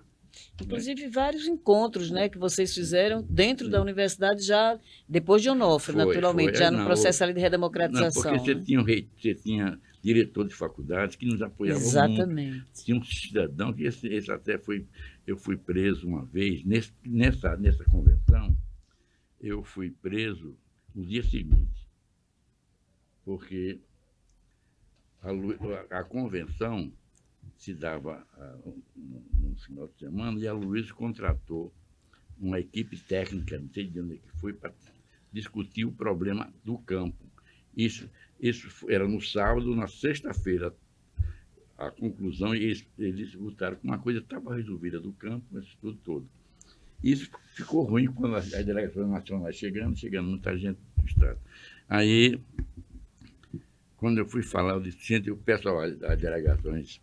Inclusive, vários encontros, né, que vocês fizeram dentro da universidade, já depois de Onofre, naturalmente, já no Não, processo ali de não, porque redemocratização. você Né? tinha, você tinha diretor de faculdade que nos apoiava muito. Exatamente. Tinha um cidadão que esse até foi... Eu fui preso uma vez, nessa convenção, eu fui preso no dia seguinte, porque a convenção se dava no final de semana e a Luiz contratou uma equipe técnica, não sei de onde que foi, para discutir o problema do campo. Isso era no sábado, na sexta-feira, a conclusão, e eles votaram que uma coisa estava resolvida do campo, mas tudo todo. Isso ficou ruim quando as delegações nacionais chegando muita gente do Estado. Aí, quando eu fui falar, eu disse, gente, eu peço às delegações,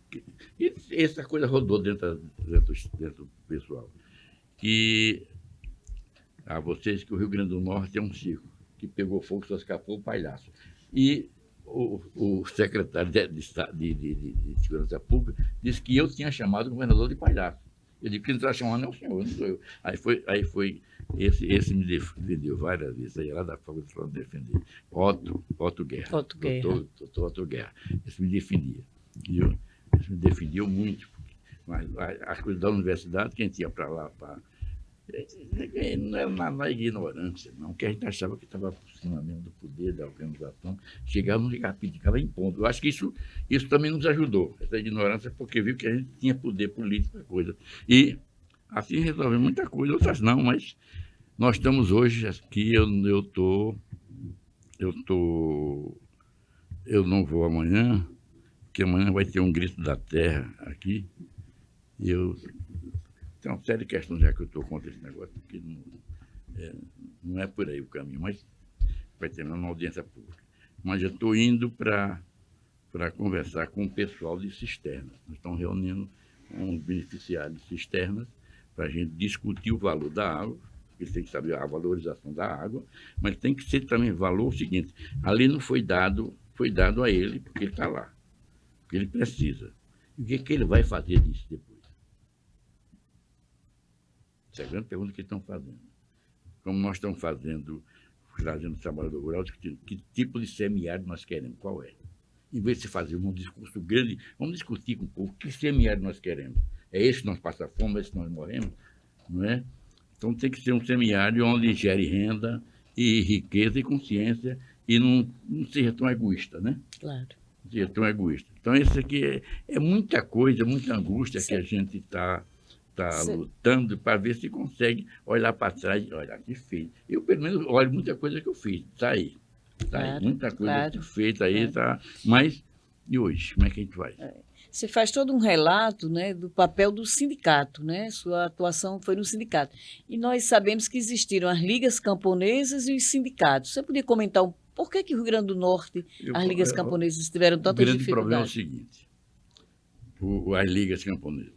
e essa coisa rodou dentro do pessoal, que a vocês que o Rio Grande do Norte é um circo, que pegou fogo, só escapou o palhaço. E o secretário de Segurança Pública disse que eu tinha chamado o governador de palhaço. Eu disse que ele está chamando é o senhor, não sou eu. Aí foi esse me defendeu várias vezes, aí lá da faculdade para defender. Otto Guerra. Doutor Otto Guerra. Esse me defendia. Esse me defendeu muito. Mas as coisas da universidade, quem tinha para lá, não era na ignorância, não, que a gente achava que estava por cima mesmo do poder da organização, chegava no capítulo, ficava impondo. Eu acho que isso também nos ajudou, essa ignorância, porque viu que a gente tinha poder político, coisa. E assim resolveu muita coisa, outras não, mas nós estamos hoje aqui, eu não vou amanhã, porque amanhã vai ter um grito da terra aqui, e tem uma série de questões já que eu estou contra esse negócio, porque não é por aí o caminho, mas vai ter uma audiência pública. Mas eu estou indo para conversar com o pessoal de cisternas. Nós estamos reunindo uns beneficiários de cisternas para a gente discutir o valor da água, eles têm que saber a valorização da água, mas tem que ser também valor o seguinte, ali não foi dado a ele, porque ele está lá, porque ele precisa. E o que ele vai fazer disso depois? Essa é a grande pergunta que estão fazendo. Como nós estamos trazendo o trabalhador rural, que tipo de semiárido nós queremos, qual é? Em vez de se fazer um discurso grande, vamos discutir com o povo que semiárido nós queremos. É esse que nós passamos fome, é esse que nós morremos, não é? Então tem que ser um semiárido onde gere renda e riqueza e consciência e não seja tão egoísta, né? Claro. Não seja tão egoísta. Então isso aqui é muita coisa, muita angústia que a gente está lutando para ver se consegue olhar para trás e olhar que fiz. Eu, pelo menos, olho muita coisa que eu fiz. Está aí. Claro, muita coisa feita aí. Tá. Mas, e hoje? Como é que a gente vai? Você faz todo um relato, né, do papel do sindicato, né? Sua atuação foi no sindicato. E nós sabemos que existiram as ligas camponesas e os sindicatos. Você podia comentar por que o Rio Grande do Norte, as ligas camponesas tiveram tantas dificuldades? O grande problema é o seguinte, as ligas camponesas.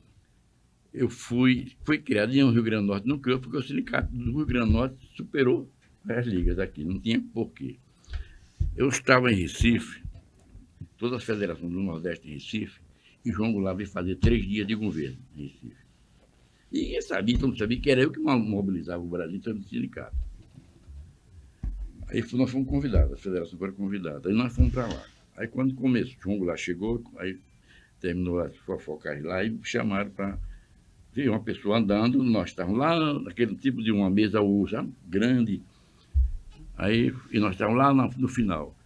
Eu fui criado em Rio Grande do Norte, não criou porque o sindicato do Rio Grande do Norte superou as ligas aqui, não tinha porquê. Eu estava em Recife, toda a Federação do Nordeste em Recife, e João Goulart veio fazer 3 dias de governo em Recife. E ninguém sabia, todo mundo sabia que era eu que mobilizava o Brasil em termos de sindicato. Aí nós fomos convidados, a Federação foi convidada, aí nós fomos para lá. Aí quando começou, João Goulart chegou, aí terminou as fofocas lá e chamaram para... Veio uma pessoa andando, nós estávamos lá, naquele tipo de uma mesa sabe, grande, aí, e nós estávamos lá no final.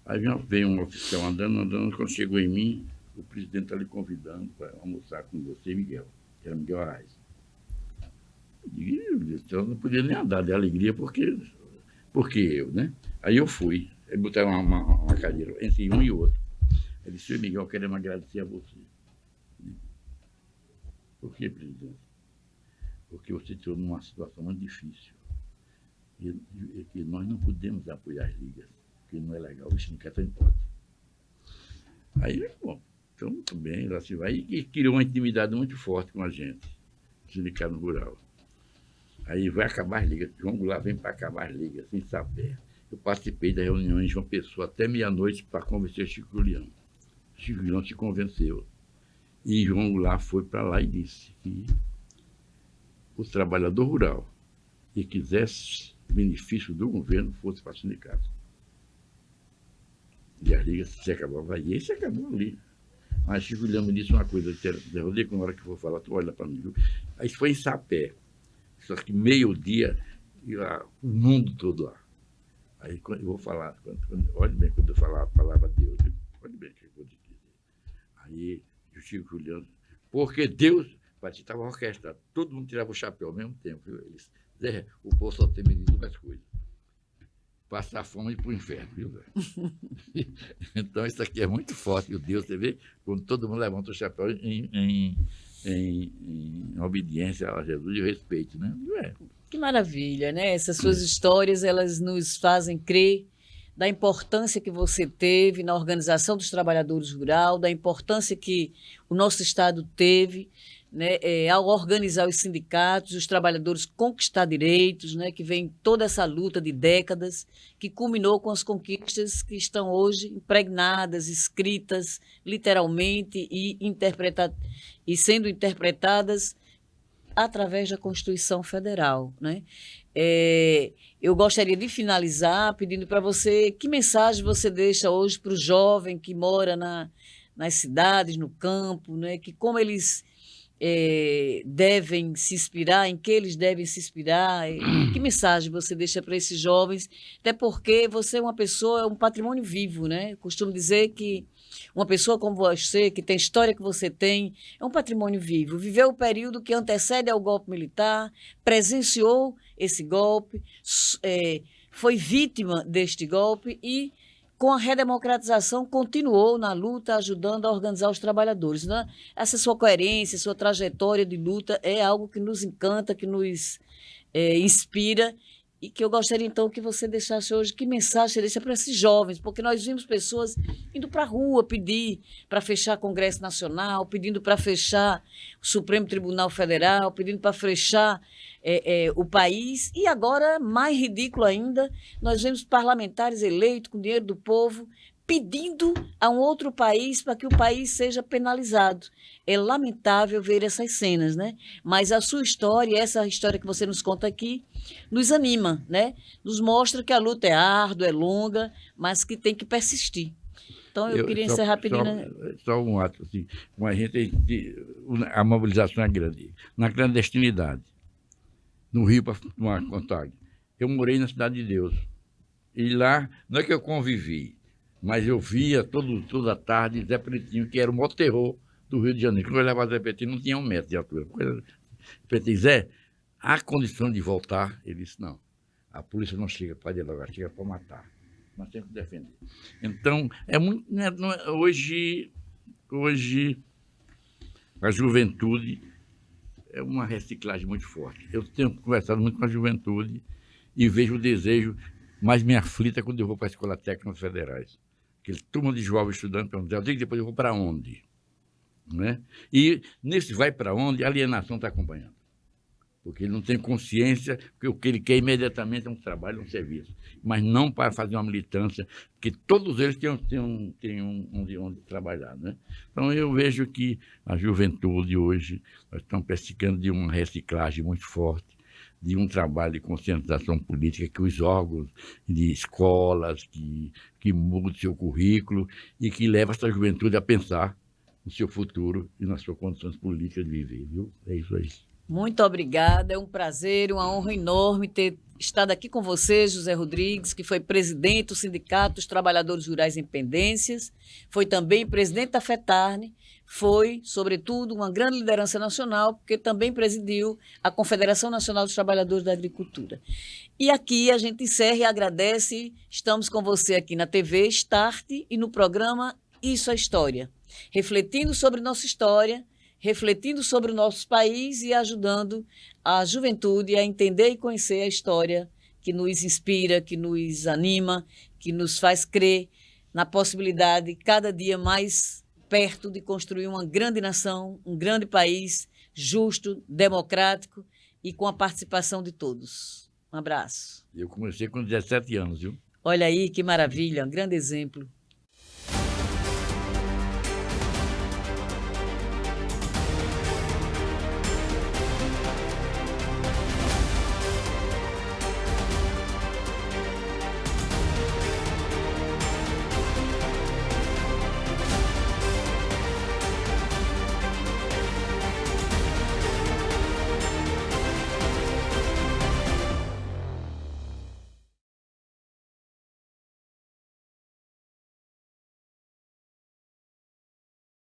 Aí veio um oficial andando, quando chegou em mim, o presidente está lhe convidando para almoçar com você, Miguel, que era Miguel Arraes. Eu não podia nem andar de alegria, porque eu, né? Aí eu fui, ele botaram uma cadeira entre um e outro. Ele disse, Miguel, queremos agradecer a você. Por que, presidente? Porque você tirou numa situação muito difícil. E que nós não podemos apoiar as ligas, porque não é legal, o sindicato não pode. Aí, bom, então muito bem, lá se vai. E criou uma intimidade muito forte com a gente, o sindicato rural. Aí vai acabar as ligas. João Goulart vem para acabar as ligas, sem saber. Eu participei da reunião em João Pessoa até meia-noite para convencer Chico Julião. Chico Julião se convenceu. E João Goulart foi para lá e disse que o trabalhador rural que quisesse benefício do governo fosse para o sindicato. E as ligas se acabavam aí, e se acabou ali. Mas Chico Julião me disse uma coisa, Rodrigo, na hora que eu vou falar, tu olha para mim, viu? Aí foi em Sapé. Só que meio-dia, o mundo todo lá. Aí eu vou falar, olha bem quando eu falar a palavra Deus, olha bem o que eu vou dizer. Aí o Chico Julião, porque Deus, estava orquestrado, todo mundo tirava o chapéu ao mesmo tempo. Viu? Eles, Zé, o povo só tem medido duas coisas. Passar fome e ir para o inferno, viu, Zé? Então isso aqui é muito forte, o Deus, você vê, quando todo mundo levanta o chapéu em obediência a Jesus e respeito, né? Que maravilha, né? Essas suas histórias, elas nos fazem crer da importância que você teve na organização dos trabalhadores rurais, da importância que o nosso Estado teve, né, ao organizar os sindicatos, os trabalhadores conquistar direitos, né, que vem toda essa luta de décadas, que culminou com as conquistas que estão hoje impregnadas, escritas literalmente e sendo interpretadas através da Constituição Federal, né? Eu gostaria de finalizar pedindo para você que mensagem você deixa hoje para o jovem que mora nas cidades, no campo, né? Que como eles devem se inspirar, em que eles devem se inspirar, que mensagem você deixa para esses jovens? Até porque você é uma pessoa, é um patrimônio vivo, né? Eu costumo dizer que uma pessoa como você, que tem a história que você tem, é um patrimônio vivo. Viveu o período que antecede ao golpe militar, presenciou esse golpe, foi vítima deste golpe e, com a redemocratização, continuou na luta, ajudando a organizar os trabalhadores. Né? Essa sua coerência, sua trajetória de luta é algo que nos encanta, que nos inspira e que eu gostaria, então, que você deixasse hoje, que mensagem você deixa para esses jovens, porque nós vimos pessoas indo para a rua pedir para fechar Congresso Nacional, pedindo para fechar o Supremo Tribunal Federal, pedindo para fechar o país, e agora, mais ridículo ainda, nós vemos parlamentares eleitos com dinheiro do povo pedindo a um outro país para que o país seja penalizado. É lamentável ver essas cenas, né? Mas a sua história, essa história que você nos conta aqui, nos anima, né? Nos mostra que a luta é árdua, é longa, mas que tem que persistir. Então, eu queria encerrar pedindo... Só um ato, assim, a mobilização é grande. Na clandestinidade, no Rio, para tomar contato, eu morei na Cidade de Deus. E lá, não é que eu convivi, mas eu via toda tarde Zé Pretinho, que era o maior terror do Rio de Janeiro. Quando eu olhava Zé Pretinho, não tinha 1 metro de altura. Pretinho, Zé, há condição de voltar? Ele disse, não. A polícia não chega para dialogar, chega para matar. Nós temos que defender. Então, é muito... Hoje, a juventude é uma reciclagem muito forte. Eu tenho conversado muito com a juventude e vejo o desejo mais me aflita quando eu vou para a Escola Técnica Federais. Aquele turma de jovens estudantes perguntam, depois eu vou para onde? Né? E nesse vai para onde, a alienação está acompanhando. Porque ele não tem consciência, porque o que ele quer imediatamente é um trabalho, um serviço. Mas não para fazer uma militância, que todos eles têm onde trabalhar. Né? Então eu vejo que a juventude hoje, nós estamos precisando de uma reciclagem muito forte, de um trabalho de conscientização política, que os órgãos de escolas, que mudem seu currículo e que leve essa juventude a pensar no seu futuro e nas suas condições políticas de viver. Viu? É isso aí. Muito obrigada, é um prazer, uma honra enorme ter estado aqui com você, José Rodrigues, que foi presidente do Sindicato dos Trabalhadores Rurais em Pendências, foi também presidente da FETARNE, foi, sobretudo, uma grande liderança nacional, porque também presidiu a Confederação Nacional dos Trabalhadores da Agricultura. E aqui a gente encerra e agradece, estamos com você aqui na TV Start e no programa Isso é História, refletindo sobre nossa história, refletindo sobre o nosso país e ajudando a juventude a entender e conhecer a história que nos inspira, que nos anima, que nos faz crer na possibilidade, cada dia mais perto, de construir uma grande nação, um grande país justo, democrático e com a participação de todos. Um abraço. Eu comecei com 17 anos, viu? Olha aí que maravilha, um grande exemplo.